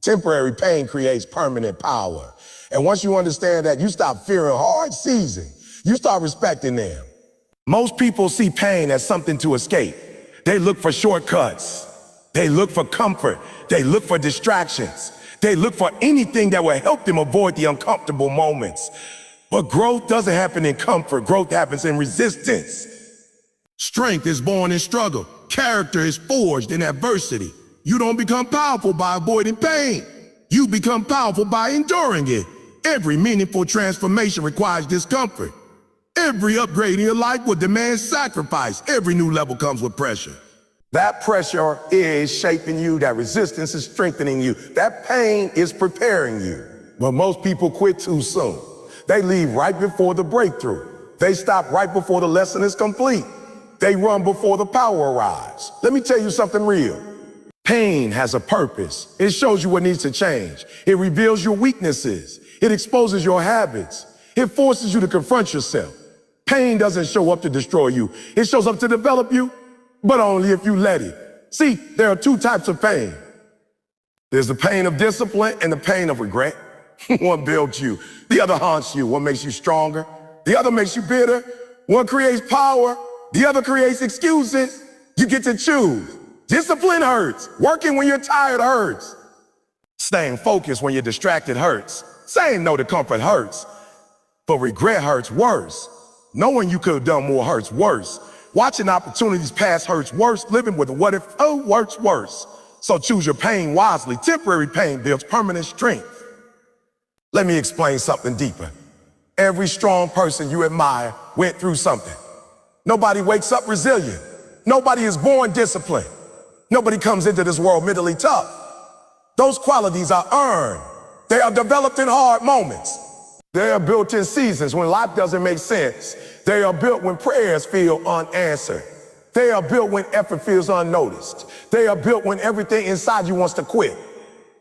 Temporary pain creates permanent power. And once you understand that, you stop fearing hard seasons. You start respecting them. Most people see pain as something to escape. They look for shortcuts. They look for comfort. They look for distractions. They look for anything that will help them avoid the uncomfortable moments. But growth doesn't happen in comfort. Growth happens in resistance. Strength is born in struggle. Character is forged in adversity. You don't become powerful by avoiding pain. You become powerful by enduring it. Every meaningful transformation requires discomfort. Every upgrade in your life will demand sacrifice. Every new level comes with pressure. That pressure is shaping you. That resistance is strengthening you. That pain is preparing you. But most people quit too soon. They leave right before the breakthrough. They stop right before the lesson is complete. They run before the power arrives. Let me tell you something real. Pain has a purpose. It shows you what needs to change. It reveals your weaknesses. It exposes your habits. It forces you to confront yourself. Pain doesn't show up to destroy you. It shows up to develop you, but only if you let it. See, there are two types of pain. There's the pain of discipline and the pain of regret. One builds you. The other haunts you. One makes you stronger. The other makes you bitter. One creates power. The other creates excuses. You get to choose. Discipline hurts. Working when you're tired hurts. Staying focused when you're distracted hurts. Saying no to comfort hurts. But regret hurts worse. Knowing you could have done more hurts worse. Watching opportunities pass hurts worse. Living with a what if hurts worse. So choose your pain wisely. Temporary pain builds permanent strength. Let me explain something deeper. Every strong person you admire went through something. Nobody wakes up resilient. Nobody is born disciplined. Nobody comes into this world mentally tough. Those qualities are earned. They are developed in hard moments. They are built in seasons when life doesn't make sense. They are built when prayers feel unanswered. They are built when effort feels unnoticed. They are built when everything inside you wants to quit.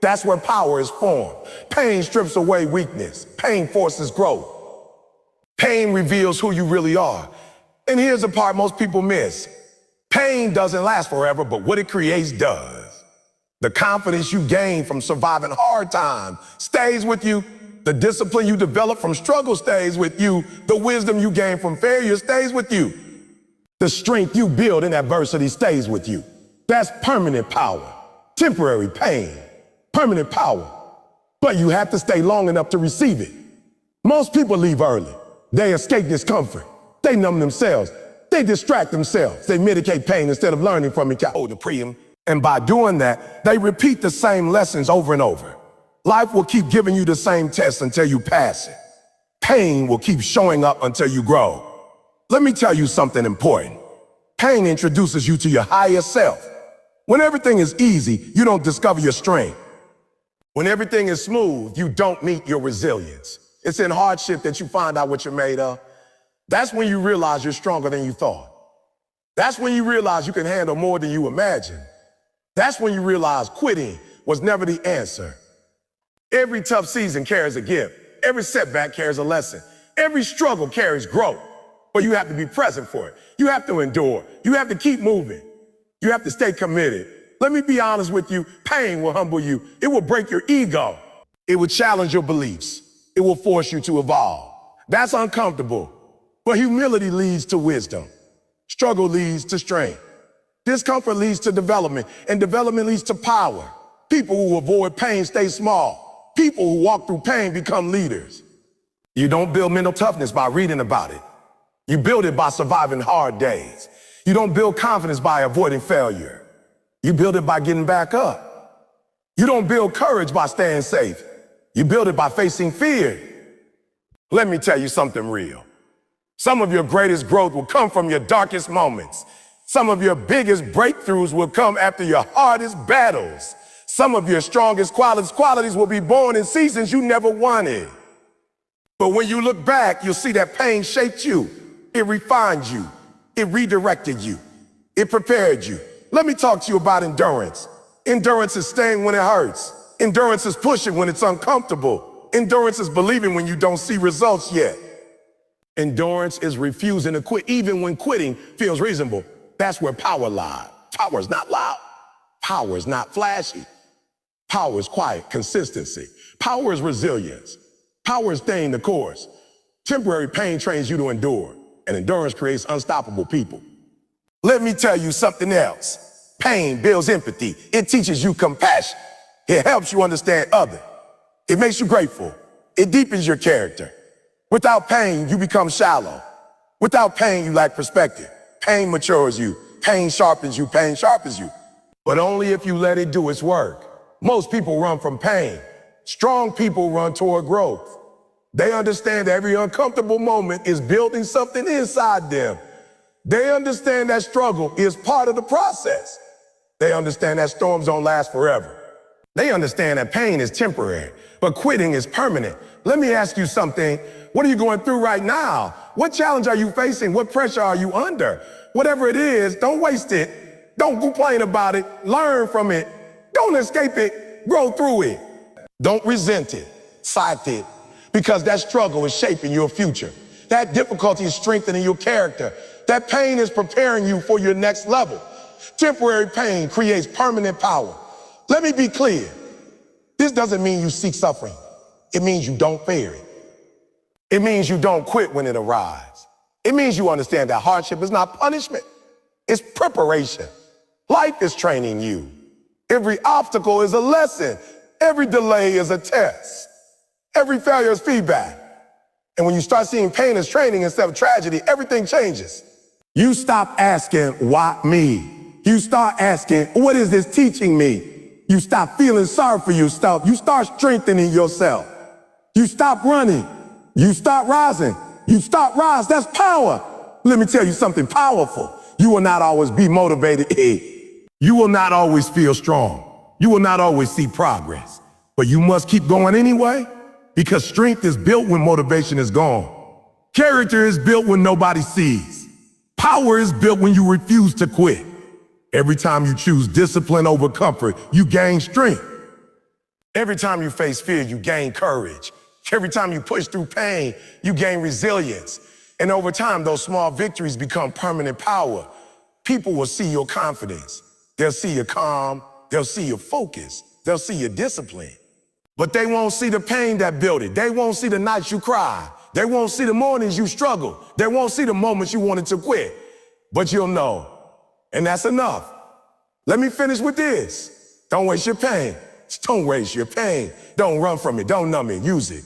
That's where power is formed. Pain strips away weakness. Pain forces growth. Pain reveals who you really are. And here's the part most people miss. Pain doesn't last forever, but what it creates does. The confidence you gain from surviving hard times stays with you. The discipline you develop from struggle stays with you. The wisdom you gain from failure stays with you. The strength you build in adversity stays with you. That's permanent power. Temporary pain. Permanent power. But you have to stay long enough to receive it. Most people leave early. They escape discomfort. They numb themselves. They distract themselves. They medicate pain instead of learning from it. And by doing that, they repeat the same lessons over and over. Life will keep giving you the same test until you pass it. Pain will keep showing up until you grow. Let me tell you something important. Pain introduces you to your higher self. When everything is easy, you don't discover your strength. When everything is smooth, you don't meet your resilience. It's in hardship that you find out what you're made of. That's when you realize you're stronger than you thought. That's when you realize you can handle more than you imagined. That's when you realize quitting was never the answer. Every tough season carries a gift. Every setback carries a lesson. Every struggle carries growth. But you have to be present for it. You have to endure. You have to keep moving. You have to stay committed. Let me be honest with you, pain will humble you. It will break your ego. It will challenge your beliefs. It will force you to evolve. That's uncomfortable, but humility leads to wisdom. Struggle leads to strength. Discomfort leads to development, and development leads to power. People who avoid pain stay small. People who walk through pain become leaders. You don't build mental toughness by reading about it. You build it by surviving hard days. You don't build confidence by avoiding failure. You build it by getting back up. You don't build courage by staying safe. You build it by facing fear. Let me tell you something real. Some of your greatest growth will come from your darkest moments. Some of your biggest breakthroughs will come after your hardest battles. Some of your strongest qualities will be born in seasons you never wanted. But when you look back, you'll see that pain shaped you. It refined you. It redirected you. It prepared you. Let me talk to you about endurance. Endurance is staying when it hurts. Endurance is pushing when it's uncomfortable. Endurance is believing when you don't see results yet. Endurance is refusing to quit even when quitting feels reasonable. That's where power lies. Power is not loud. Power is not flashy. Power is quiet, consistency. Power is resilience. Power is staying the course. Temporary pain trains you to endure, and endurance creates unstoppable people. Let me tell you something else. Pain builds empathy. It teaches you compassion. It helps you understand others. It makes you grateful. It deepens your character. Without pain, you become shallow. Without pain, you lack perspective. Pain matures you. Pain sharpens you. Pain sharpens you. But only if you let it do its work. Most people run from pain. Strong people run toward growth. They understand that every uncomfortable moment is building something inside them. They understand that struggle is part of the process. They understand that storms don't last forever. They understand that pain is temporary, but quitting is permanent. Let me ask you something. What are you going through right now? What challenge are you facing? What pressure are you under? Whatever it is, don't waste it. Don't complain about it. Learn from it. Don't escape it. Grow through it. Don't resent it. Fight it. Because that struggle is shaping your future. That difficulty is strengthening your character. That pain is preparing you for your next level. Temporary pain creates permanent power. Let me be clear. This doesn't mean you seek suffering. It means you don't fear it. It means you don't quit when it arrives. It means you understand that hardship is not punishment. It's preparation. Life is training you. Every obstacle is a lesson. Every delay is a test. Every failure is feedback. And when you start seeing pain as training instead of tragedy, everything changes. You stop asking, why me? You start asking, what is this teaching me? You stop feeling sorry for yourself. You start strengthening yourself. You stop running. You start rising. You start rise. That's power. Let me tell you something powerful. You will not always be motivated. You will not always feel strong. You will not always see progress. But you must keep going anyway, because strength is built when motivation is gone. Character is built when nobody sees. Power is built when you refuse to quit. Every time you choose discipline over comfort, you gain strength. Every time you face fear, you gain courage. Every time you push through pain, you gain resilience. And over time, those small victories become permanent power. People will see your confidence. They'll see your calm. They'll see your focus. They'll see your discipline. But they won't see the pain that built it. They won't see the nights you cried. They won't see the mornings you struggled. They won't see the moments you wanted to quit. But you'll know. And that's enough. Let me finish with this. Don't waste your pain. Don't waste your pain. Don't run from it. Don't numb it. Use it.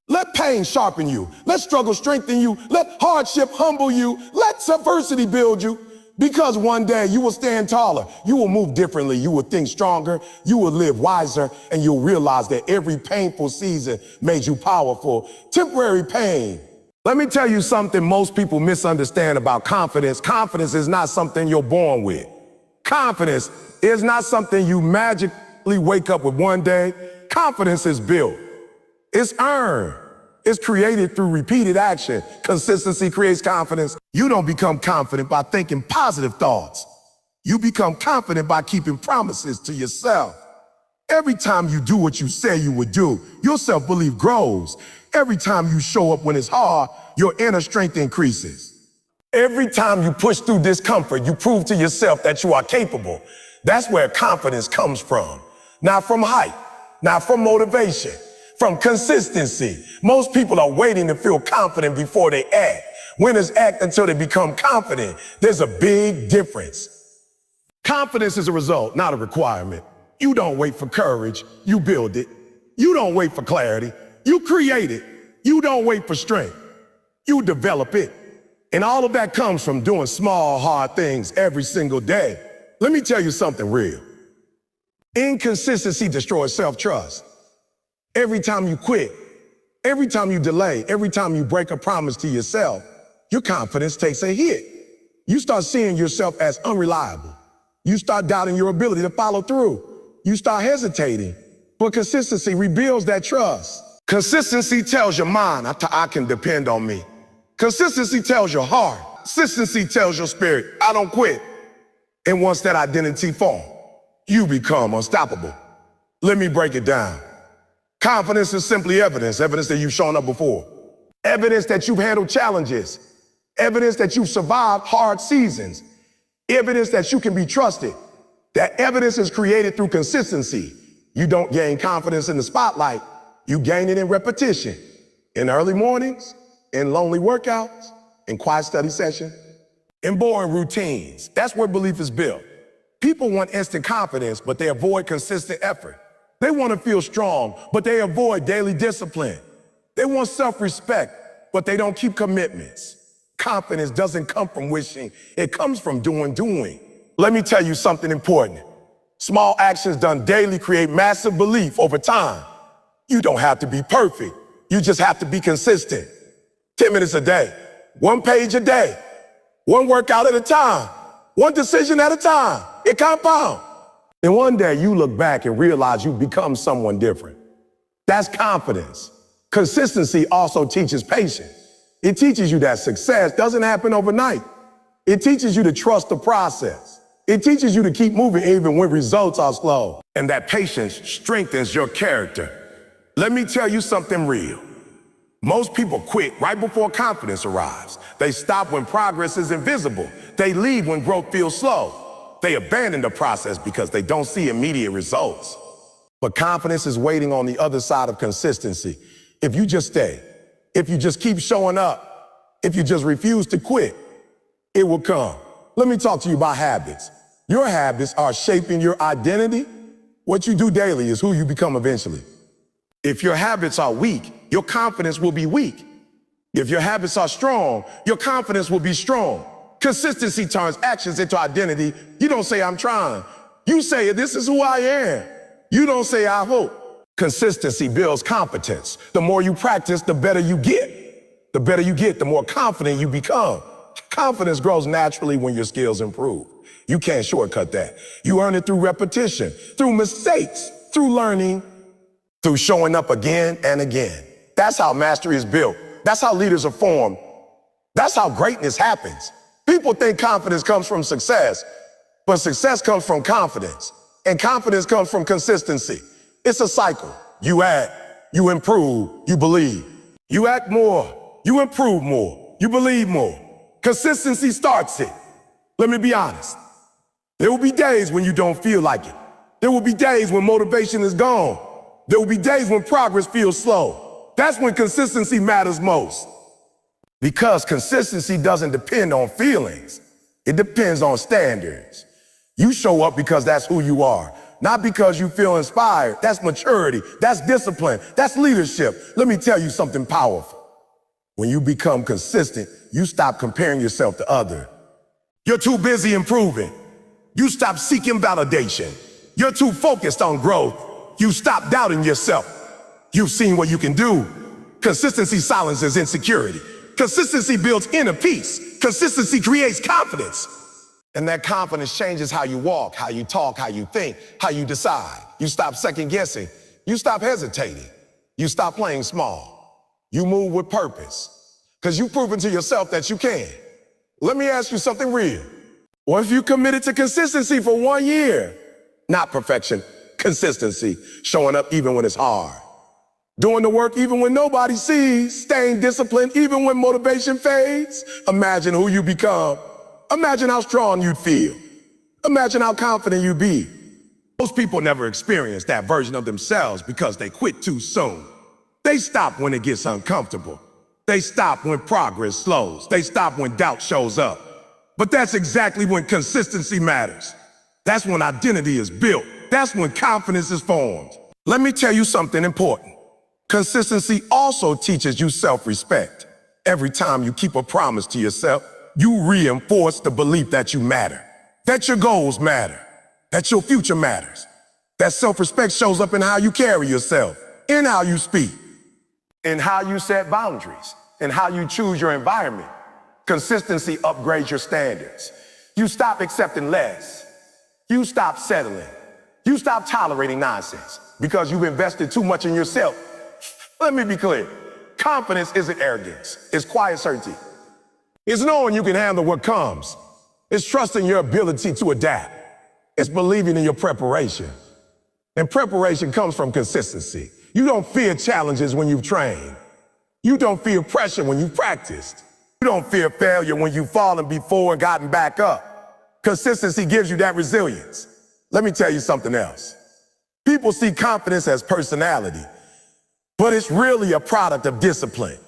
Let pain sharpen you. Let struggle strengthen you. Let hardship humble you. Let adversity build you. Because one day you will stand taller. You will move differently. You will think stronger. You will live wiser. And you'll realize that every painful season made you powerful. Temporary pain. Let me tell you something most people misunderstand about confidence. Confidence is not something you're born with. Confidence is not something you magically wake up with one day. Confidence is built. It's earned. It's created through repeated action. Consistency creates confidence. You don't become confident by thinking positive thoughts. You become confident by keeping promises to yourself. Every time you do what you say you would do, your self-belief grows. Every time you show up when it's hard, your inner strength increases. Every time you push through discomfort, you prove to yourself that you are capable. That's where confidence comes from. Not from hype, not from motivation, from consistency. Most people are waiting to feel confident before they act. Winners act until they become confident. There's a big difference. Confidence is a result, not a requirement. You don't wait for courage, you build it. You don't wait for clarity, you create it. You don't wait for strength, you develop it. And all of that comes from doing small, hard things every single day. Let me tell you something real. Inconsistency destroys self-trust. Every time you quit, every time you delay, every time you break a promise to yourself, your confidence takes a hit. You start seeing yourself as unreliable. You start doubting your ability to follow through. You start hesitating. But consistency rebuilds that trust. Consistency tells your mind, I can depend on me. Consistency tells your heart. Consistency tells your spirit, I don't quit. And once that identity forms, you become unstoppable. Let me break it down. Confidence is simply evidence that you've shown up before. Evidence that you've handled challenges. Evidence that you've survived hard seasons. Evidence that you can be trusted. That evidence is created through consistency. You don't gain confidence in the spotlight. You gain it in repetition. In early mornings, in lonely workouts, in quiet study sessions, in boring routines. That's where belief is built. People want instant confidence, but they avoid consistent effort. They want to feel strong, but they avoid daily discipline. They want self-respect, but they don't keep commitments. Confidence doesn't come from wishing, it comes from doing. Let me tell you something important. Small actions done daily create massive belief over time. You don't have to be perfect. You just have to be consistent. 10 minutes a day, 1 page a day, 1 workout at a time, 1 decision at a time. It compounds. And one day you look back and realize you've become someone different. That's confidence. Consistency also teaches patience. It teaches you that success doesn't happen overnight. It teaches you to trust the process. It teaches you to keep moving even when results are slow. And that patience strengthens your character. Let me tell you something real. Most people quit right before confidence arrives. They stop when progress is invisible. They leave when growth feels slow. They abandon the process because they don't see immediate results. But confidence is waiting on the other side of consistency. If you just stay, if you just keep showing up, if you just refuse to quit, it will come. Let me talk to you about habits. Your habits are shaping your identity. What you do daily is who you become eventually. If your habits are weak, your confidence will be weak. If your habits are strong, your confidence will be strong. Consistency turns actions into identity. You don't say, I'm trying. You say, this is who I am. You don't say, I hope. Consistency builds competence. The more you practice, the better you get. The better you get, the more confident you become. Confidence grows naturally when your skills improve. You can't shortcut that. You earn it through repetition, through mistakes, through learning, through showing up again and again. That's how mastery is built. That's how leaders are formed. That's how greatness happens. People think confidence comes from success, but success comes from confidence, and confidence comes from consistency. It's a cycle. You act, you improve, you believe. You act more, you improve more, you believe more. Consistency starts it. Let me be honest. There will be days when you don't feel like it. There will be days when motivation is gone. There will be days when progress feels slow. That's when consistency matters most. Because consistency doesn't depend on feelings. It depends on standards. You show up because that's who you are, not because you feel inspired. That's maturity. That's discipline. That's leadership. Let me tell you something powerful. When you become consistent, you stop comparing yourself to others. You're too busy improving. You stop seeking validation. You're too focused on growth. You stop doubting yourself. You've seen what you can do. Consistency silences insecurity. Consistency builds inner peace. Consistency creates confidence. And that confidence changes how you walk, how you talk, how you think, how you decide. You stop second guessing. You stop hesitating. You stop playing small. You move with purpose. Because you've proven to yourself that you can. Let me ask you something real. What if you committed to consistency for 1 year? Not perfection, consistency. Showing up even when it's hard. Doing the work even when nobody sees. Staying disciplined even when motivation fades. Imagine who you become. Imagine how strong you'd feel. Imagine how confident you'd be. Most people never experience that version of themselves because they quit too soon. They stop when it gets uncomfortable. They stop when progress slows. They stop when doubt shows up. But that's exactly when consistency matters. That's when identity is built. That's when confidence is formed. Let me tell you something important. Consistency also teaches you self-respect. Every time you keep a promise to yourself, you reinforce the belief that you matter, that your goals matter, that your future matters. That self-respect shows up in how you carry yourself, in how you speak, in how you set boundaries, in how you choose your environment. Consistency upgrades your standards. You stop accepting less. You stop settling. You stop tolerating nonsense because you've invested too much in yourself. Let me be clear. Confidence isn't arrogance. It's quiet certainty. It's knowing you can handle what comes. It's trusting your ability to adapt. It's believing in your preparation. And preparation comes from consistency. You don't fear challenges when you've trained. You don't fear pressure when you've practiced. You don't fear failure when you've fallen before and gotten back up. Consistency gives you that resilience. Let me tell you something else. People see confidence as personality, but it's really a product of discipline.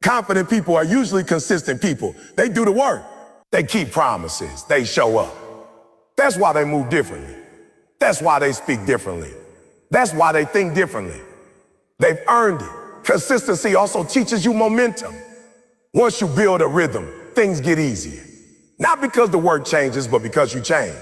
Confident people are usually consistent people. They do the work. They keep promises. They show up. That's why they move differently. That's why they speak differently. That's why they think differently. They've earned it. Consistency also teaches you momentum. Once you build a rhythm, things get easier. Not because the work changes, but because you change.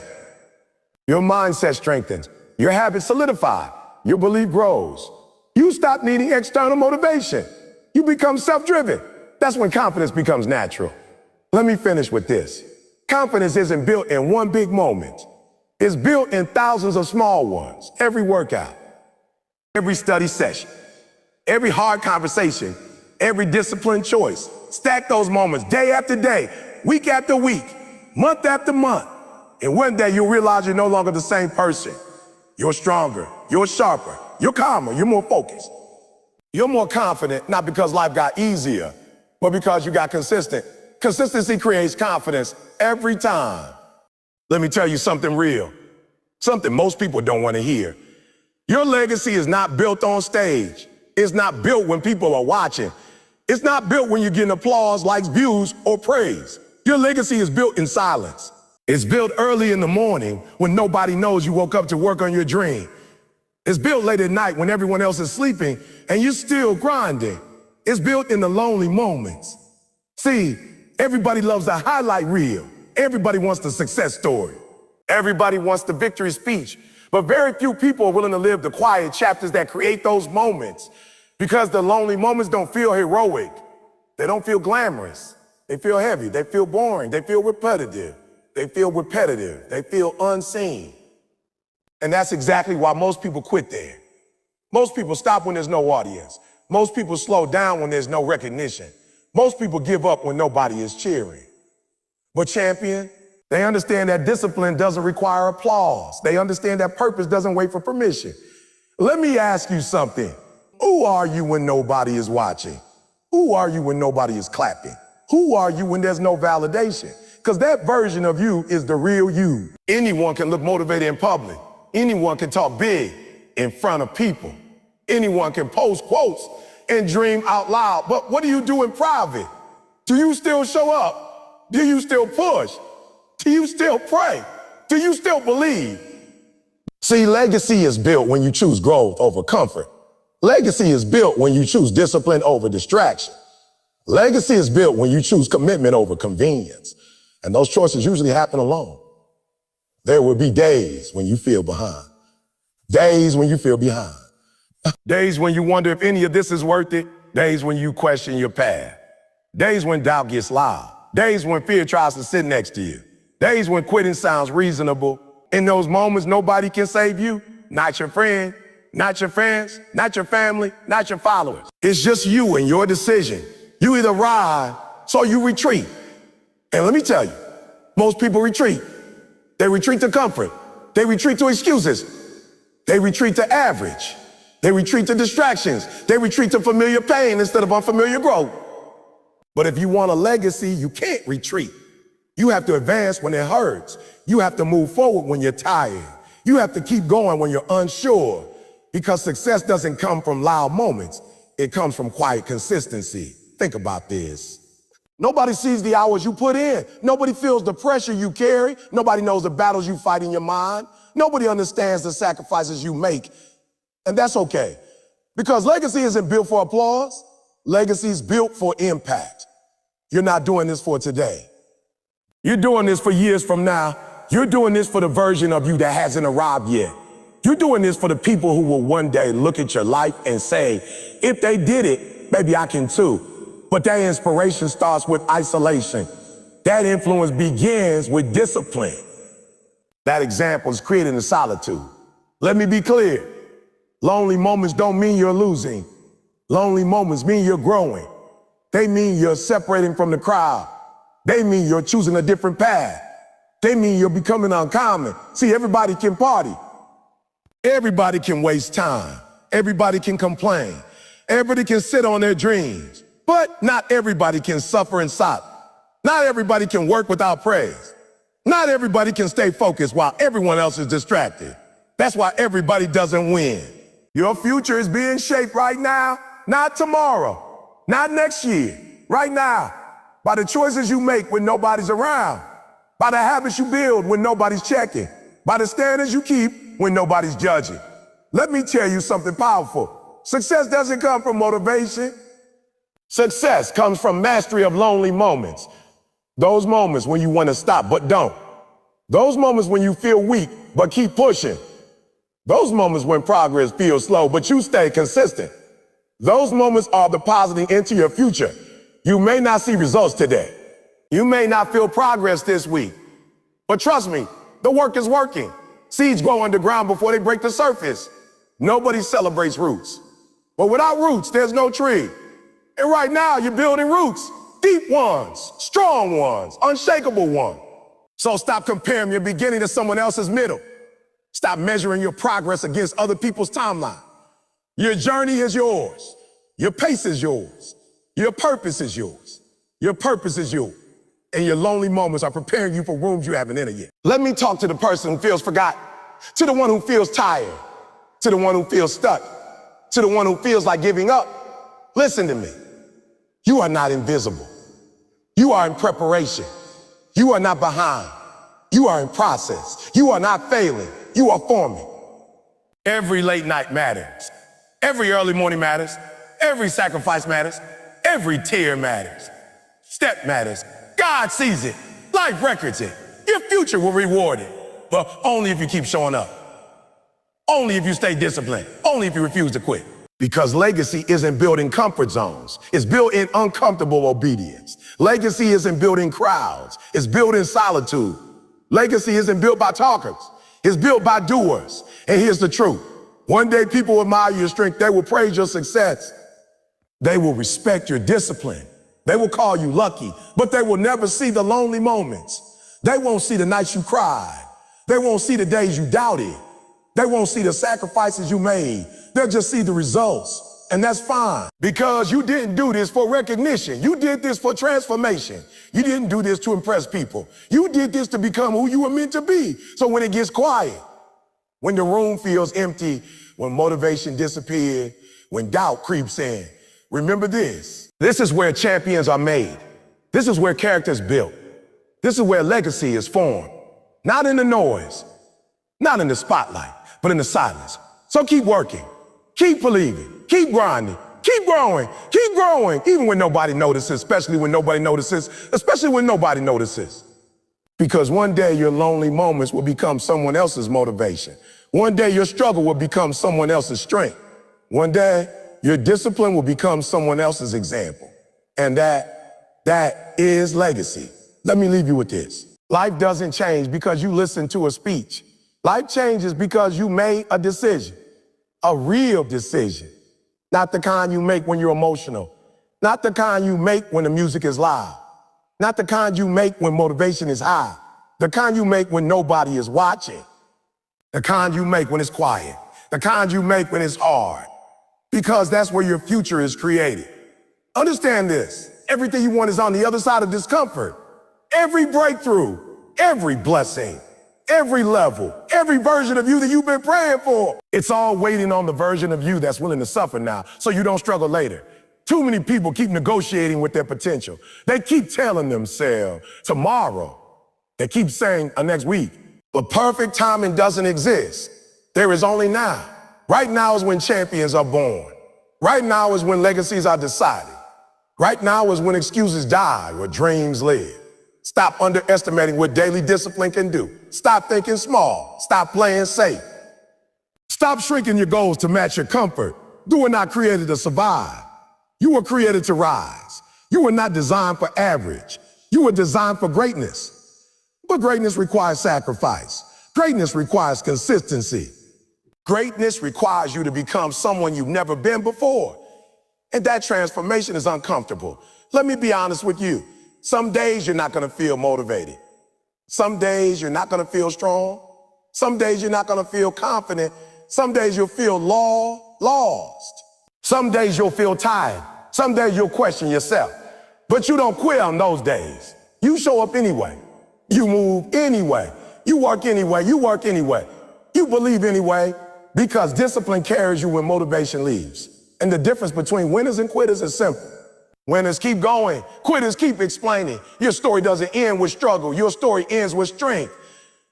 Your mindset strengthens. Your habits solidify. Your belief grows. You stop needing external motivation. You become self-driven. That's when confidence becomes natural. Let me finish with this. Confidence isn't built in one big moment. It's built in thousands of small ones. Every workout, every study session, every hard conversation, every disciplined choice. Stack those moments day after day, week after week, month after month. And one day you'll realize you're no longer the same person. You're stronger, you're sharper, you're calmer, you're more focused. You're more confident, not because life got easier, but because you got consistent. Consistency creates confidence every time. Let me tell you something real, something most people don't want to hear. Your legacy is not built on stage. It's not built when people are watching. It's not built when you're getting applause, likes, views, or praise. Your legacy is built in silence. It's built early in the morning when nobody knows you woke up to work on your dream. It's built late at night when everyone else is sleeping and you're still grinding. It's built in the lonely moments. See, everybody loves the highlight reel. Everybody wants the success story. Everybody wants the victory speech. But very few people are willing to live the quiet chapters that create those moments because the lonely moments don't feel heroic. They don't feel glamorous. They feel heavy. They feel boring. They feel repetitive. They feel repetitive. They feel unseen. And that's exactly why most people quit there. Most people stop when there's no audience. Most people slow down when there's no recognition. Most people give up when nobody is cheering. But champion, they understand that discipline doesn't require applause. They understand that purpose doesn't wait for permission. Let me ask you something. Who are you when nobody is watching? Who are you when nobody is clapping? Who are you when there's no validation? Because that version of you is the real you. Anyone can look motivated in public. Anyone can talk big in front of people. Anyone can post quotes and dream out loud. But what do you do in private? Do you still show up? Do you still push? Do you still pray? Do you still believe? See, legacy is built when you choose growth over comfort. Legacy is built when you choose discipline over distraction. Legacy is built when you choose commitment over convenience. And those choices usually happen alone. There will be days when you feel behind. Days when you feel behind. Days when you wonder if any of this is worth it. Days when you question your path. Days when doubt gets loud. Days when fear tries to sit next to you. Days when quitting sounds reasonable. In those moments, nobody can save you. Not your friend, not your friends, not your family, not your followers. It's just you and your decision. You either ride, so you retreat. And let me tell you, most people retreat. They retreat to comfort. They retreat to excuses. They retreat to average. They retreat to distractions. They retreat to familiar pain instead of unfamiliar growth. But if you want a legacy, you can't retreat. You have to advance when it hurts. You have to move forward when you're tired. You have to keep going when you're unsure, because success doesn't come from loud moments. It comes from quiet consistency. Think about this. Nobody sees the hours you put in. Nobody feels the pressure you carry. Nobody knows the battles you fight in your mind. Nobody understands the sacrifices you make. And that's okay, because legacy isn't built for applause. Legacy is built for impact. You're not doing this for today. You're doing this for years from now. You're doing this for the version of you that hasn't arrived yet. You're doing this for the people who will one day look at your life and say, if they did it, maybe I can too. But that inspiration starts with isolation. That influence begins with discipline. That example is created in solitude. Let me be clear. Lonely moments don't mean you're losing. Lonely moments mean you're growing. They mean you're separating from the crowd. They mean you're choosing a different path. They mean you're becoming uncommon. See, everybody can party. Everybody can waste time. Everybody can complain. Everybody can sit on their dreams. But not everybody can suffer in silence. Not everybody can work without praise. Not everybody can stay focused while everyone else is distracted. That's why everybody doesn't win. Your future is being shaped right now, not tomorrow, not next year, right now, by the choices you make when nobody's around, by the habits you build when nobody's checking, by the standards you keep when nobody's judging. Let me tell you something powerful. Success doesn't come from motivation. Success comes from mastery of lonely moments. Those moments when you want to stop but don't. Those moments when you feel weak but keep pushing. Those moments when progress feels slow but you stay consistent. Those moments are depositing into your future. You may not see results today. You may not feel progress this week. But trust me, the work is working. Seeds grow underground before they break the surface. Nobody celebrates roots. But without roots, there's no tree. And right now, you're building roots. Deep ones, strong ones, unshakable ones. So stop comparing your beginning to someone else's middle. Stop measuring your progress against other people's timeline. Your journey is yours. Your pace is yours. Your purpose is yours. Your purpose is yours. And your lonely moments are preparing you for rooms you haven't entered yet. Let me talk to the person who feels forgotten, to the one who feels tired, to the one who feels stuck, to the one who feels like giving up. Listen to me. You are not invisible. You are in preparation. You are not behind. You are in process. You are not failing. You are forming. Every late night matters. Every early morning matters. Every sacrifice matters. Every tear matters. Step matters. God sees it. Life records it. Your future will reward it. But only if you keep showing up. Only if you stay disciplined. Only if you refuse to quit. Because legacy isn't built in comfort zones. It's built in uncomfortable obedience. Legacy isn't built in crowds. It's built in solitude. Legacy isn't built by talkers. It's built by doers. And here's the truth. One day people will admire your strength. They will praise your success. They will respect your discipline. They will call you lucky, but they will never see the lonely moments. They won't see the nights you cried. They won't see the days you doubted. They won't see the sacrifices you made. They'll just see the results. And that's fine, because you didn't do this for recognition. You did this for transformation. You didn't do this to impress people. You did this to become who you were meant to be. So when it gets quiet, when the room feels empty, when motivation disappeared, when doubt creeps in, remember this. This is where champions are made. This is where character is built. This is where legacy is formed. Not in the noise, not in the spotlight, but in the silence. So keep working, keep believing, keep grinding, keep growing, even when nobody notices, especially when nobody notices. Because one day your lonely moments will become someone else's motivation. One day your struggle will become someone else's strength. One day your discipline will become someone else's example. And that is legacy. Let me leave you with this. Life doesn't change because you listen to a speech. Life changes because you made a decision, a real decision. Not the kind you make when you're emotional. Not the kind you make when the music is loud. Not the kind you make when motivation is high. The kind you make when nobody is watching. The kind you make when it's quiet. The kind you make when it's hard. Because that's where your future is created. Understand this. Everything you want is on the other side of discomfort. Every breakthrough, every blessing, Every level, every version of you that you've been praying for. It's all waiting on the version of you that's willing to suffer now so you don't struggle later. Too many people keep negotiating with their potential. They keep telling themselves tomorrow. They keep saying next week. But perfect timing doesn't exist. There is only now. Right now is when champions are born. Right now is when legacies are decided. Right now is when excuses die or dreams live. Stop underestimating what daily discipline can do. Stop thinking small. Stop playing safe. Stop shrinking your goals to match your comfort. You were not created to survive. You were created to rise. You were not designed for average. You were designed for greatness. But greatness requires sacrifice. Greatness requires consistency. Greatness requires you to become someone you've never been before. And that transformation is uncomfortable. Let me be honest with you. Some days you're not going to feel motivated. Some days you're not going to feel strong. Some days you're not going to feel confident. Some days you'll feel lost. Some days you'll feel tired. Some days you'll question yourself. But you don't quit on those days. You show up anyway. You move anyway. You work anyway. You work anyway. You believe anyway, because discipline carries you when motivation leaves. And the difference between winners and quitters is simple. Winners keep going. Quitters keep explaining. Your story doesn't end with struggle. Your story ends with strength.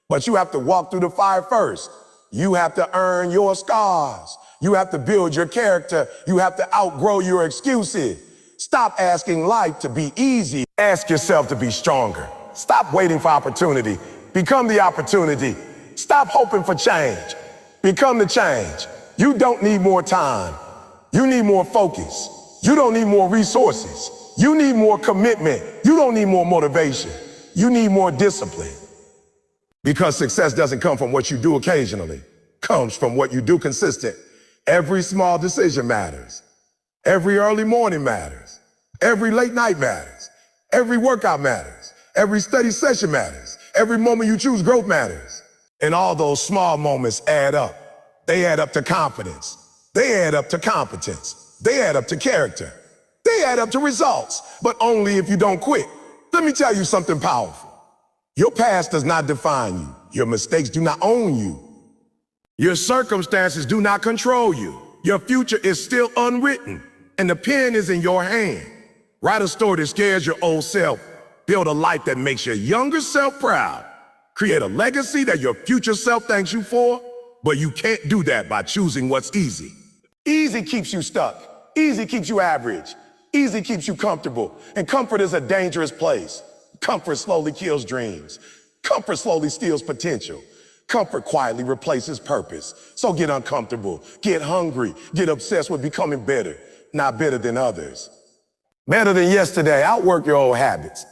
But you have to walk through the fire first. You have to earn your scars. You have to build your character. You have to outgrow your excuses. Stop asking life to be easy. Ask yourself to be stronger. Stop waiting for opportunity. Become the opportunity. Stop hoping for change. Become the change. You don't need more time. You need more focus. You don't need more resources. You need more commitment. You don't need more motivation. You need more discipline. Because success doesn't come from what you do occasionally. It comes from what you do consistent. Every small decision matters. Every early morning matters. Every late night matters. Every workout matters. Every study session matters. Every moment you choose growth matters. And all those small moments add up. They add up to confidence. They add up to competence. They add up to character. They add up to results, but only if you don't quit. Let me tell you something powerful. Your past does not define you. Your mistakes do not own you. Your circumstances do not control you. Your future is still unwritten, and the pen is in your hand. Write a story that scares your old self. Build a life that makes your younger self proud. Create a legacy that your future self thanks you for, but you can't do that by choosing what's easy. Easy keeps you stuck. Easy keeps you average. Easy keeps you comfortable. And comfort is a dangerous place. Comfort slowly kills dreams. Comfort slowly steals potential. Comfort quietly replaces purpose. So get uncomfortable, get hungry, get obsessed with becoming better, not better than others. Better than yesterday. Outwork your old habits.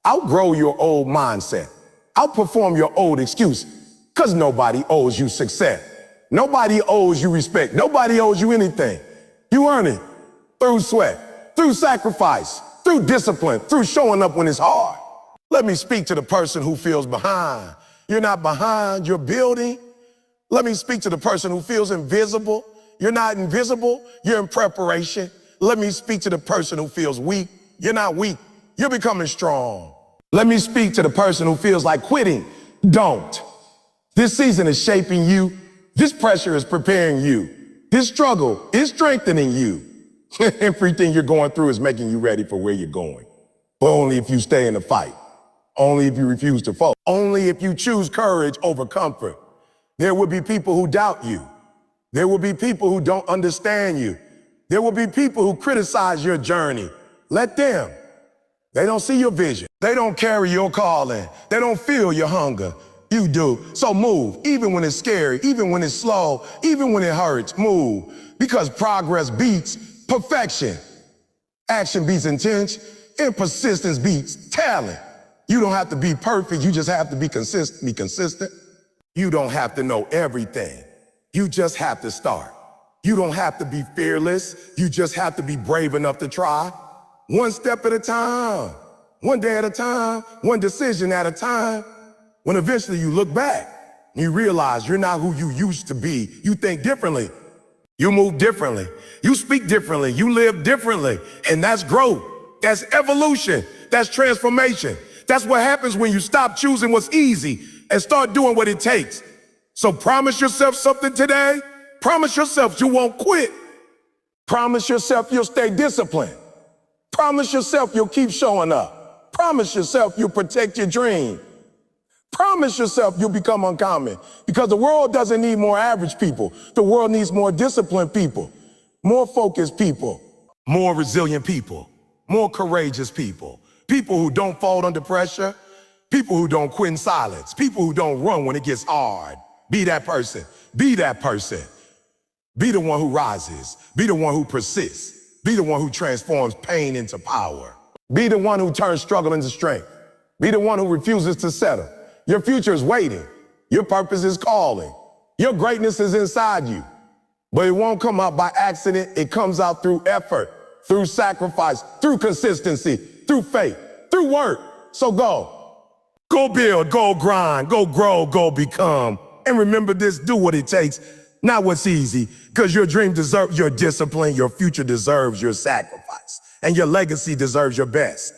Outgrow your old mindset. Outperform your old excuses. Because nobody owes you success. Nobody owes you respect. Nobody owes you anything. You earn it through sweat, through sacrifice, through discipline, through showing up when it's hard. Let me speak to the person who feels behind. You're not behind, you're building. Let me speak to the person who feels invisible. You're not invisible, you're in preparation. Let me speak to the person who feels weak. You're not weak, you're becoming strong. Let me speak to the person who feels like quitting. Don't. This season is shaping you. This pressure is preparing you. This struggle is strengthening you. Everything you're going through is making you ready for where you're going. But only if you stay in the fight. Only if you refuse to fold. Only if you choose courage over comfort. There will be people who doubt you. There will be people who don't understand you. There will be people who criticize your journey. Let them. They don't see your vision. They don't carry your calling. They don't feel your hunger. You do. So move, even when it's scary, even when it's slow, even when it hurts, move. Because progress beats perfection. Action beats intention, and persistence beats talent. You don't have to be perfect, you just have to be consistent. You don't have to know everything. You just have to start. You don't have to be fearless, you just have to be brave enough to try. One step at a time, one day at a time, one decision at a time. When eventually you look back, you realize you're not who you used to be. You think differently. You move differently. You speak differently. You live differently. And that's growth. That's evolution. That's transformation. That's what happens when you stop choosing what's easy and start doing what it takes. So promise yourself something today. Promise yourself you won't quit. Promise yourself you'll stay disciplined. Promise yourself you'll keep showing up. Promise yourself you'll protect your dream. Promise yourself you'll become uncommon, because the world doesn't need more average people. The world needs more disciplined people, more focused people, more resilient people, more courageous people, people who don't fall under pressure, people who don't quit in silence, people who don't run when it gets hard. Be that person. Be that person. Be the one who rises. Be the one who persists. Be the one who transforms pain into power. Be the one who turns struggle into strength. Be the one who refuses to settle. Your future is waiting. Your purpose is calling. Your greatness is inside you. But it won't come out by accident. It comes out through effort, through sacrifice, through consistency, through faith, through work. So go. Go build, go grind, go grow, go become. And remember this, do what it takes, not what's easy, because your dream deserves your discipline, your future deserves your sacrifice, and your legacy deserves your best.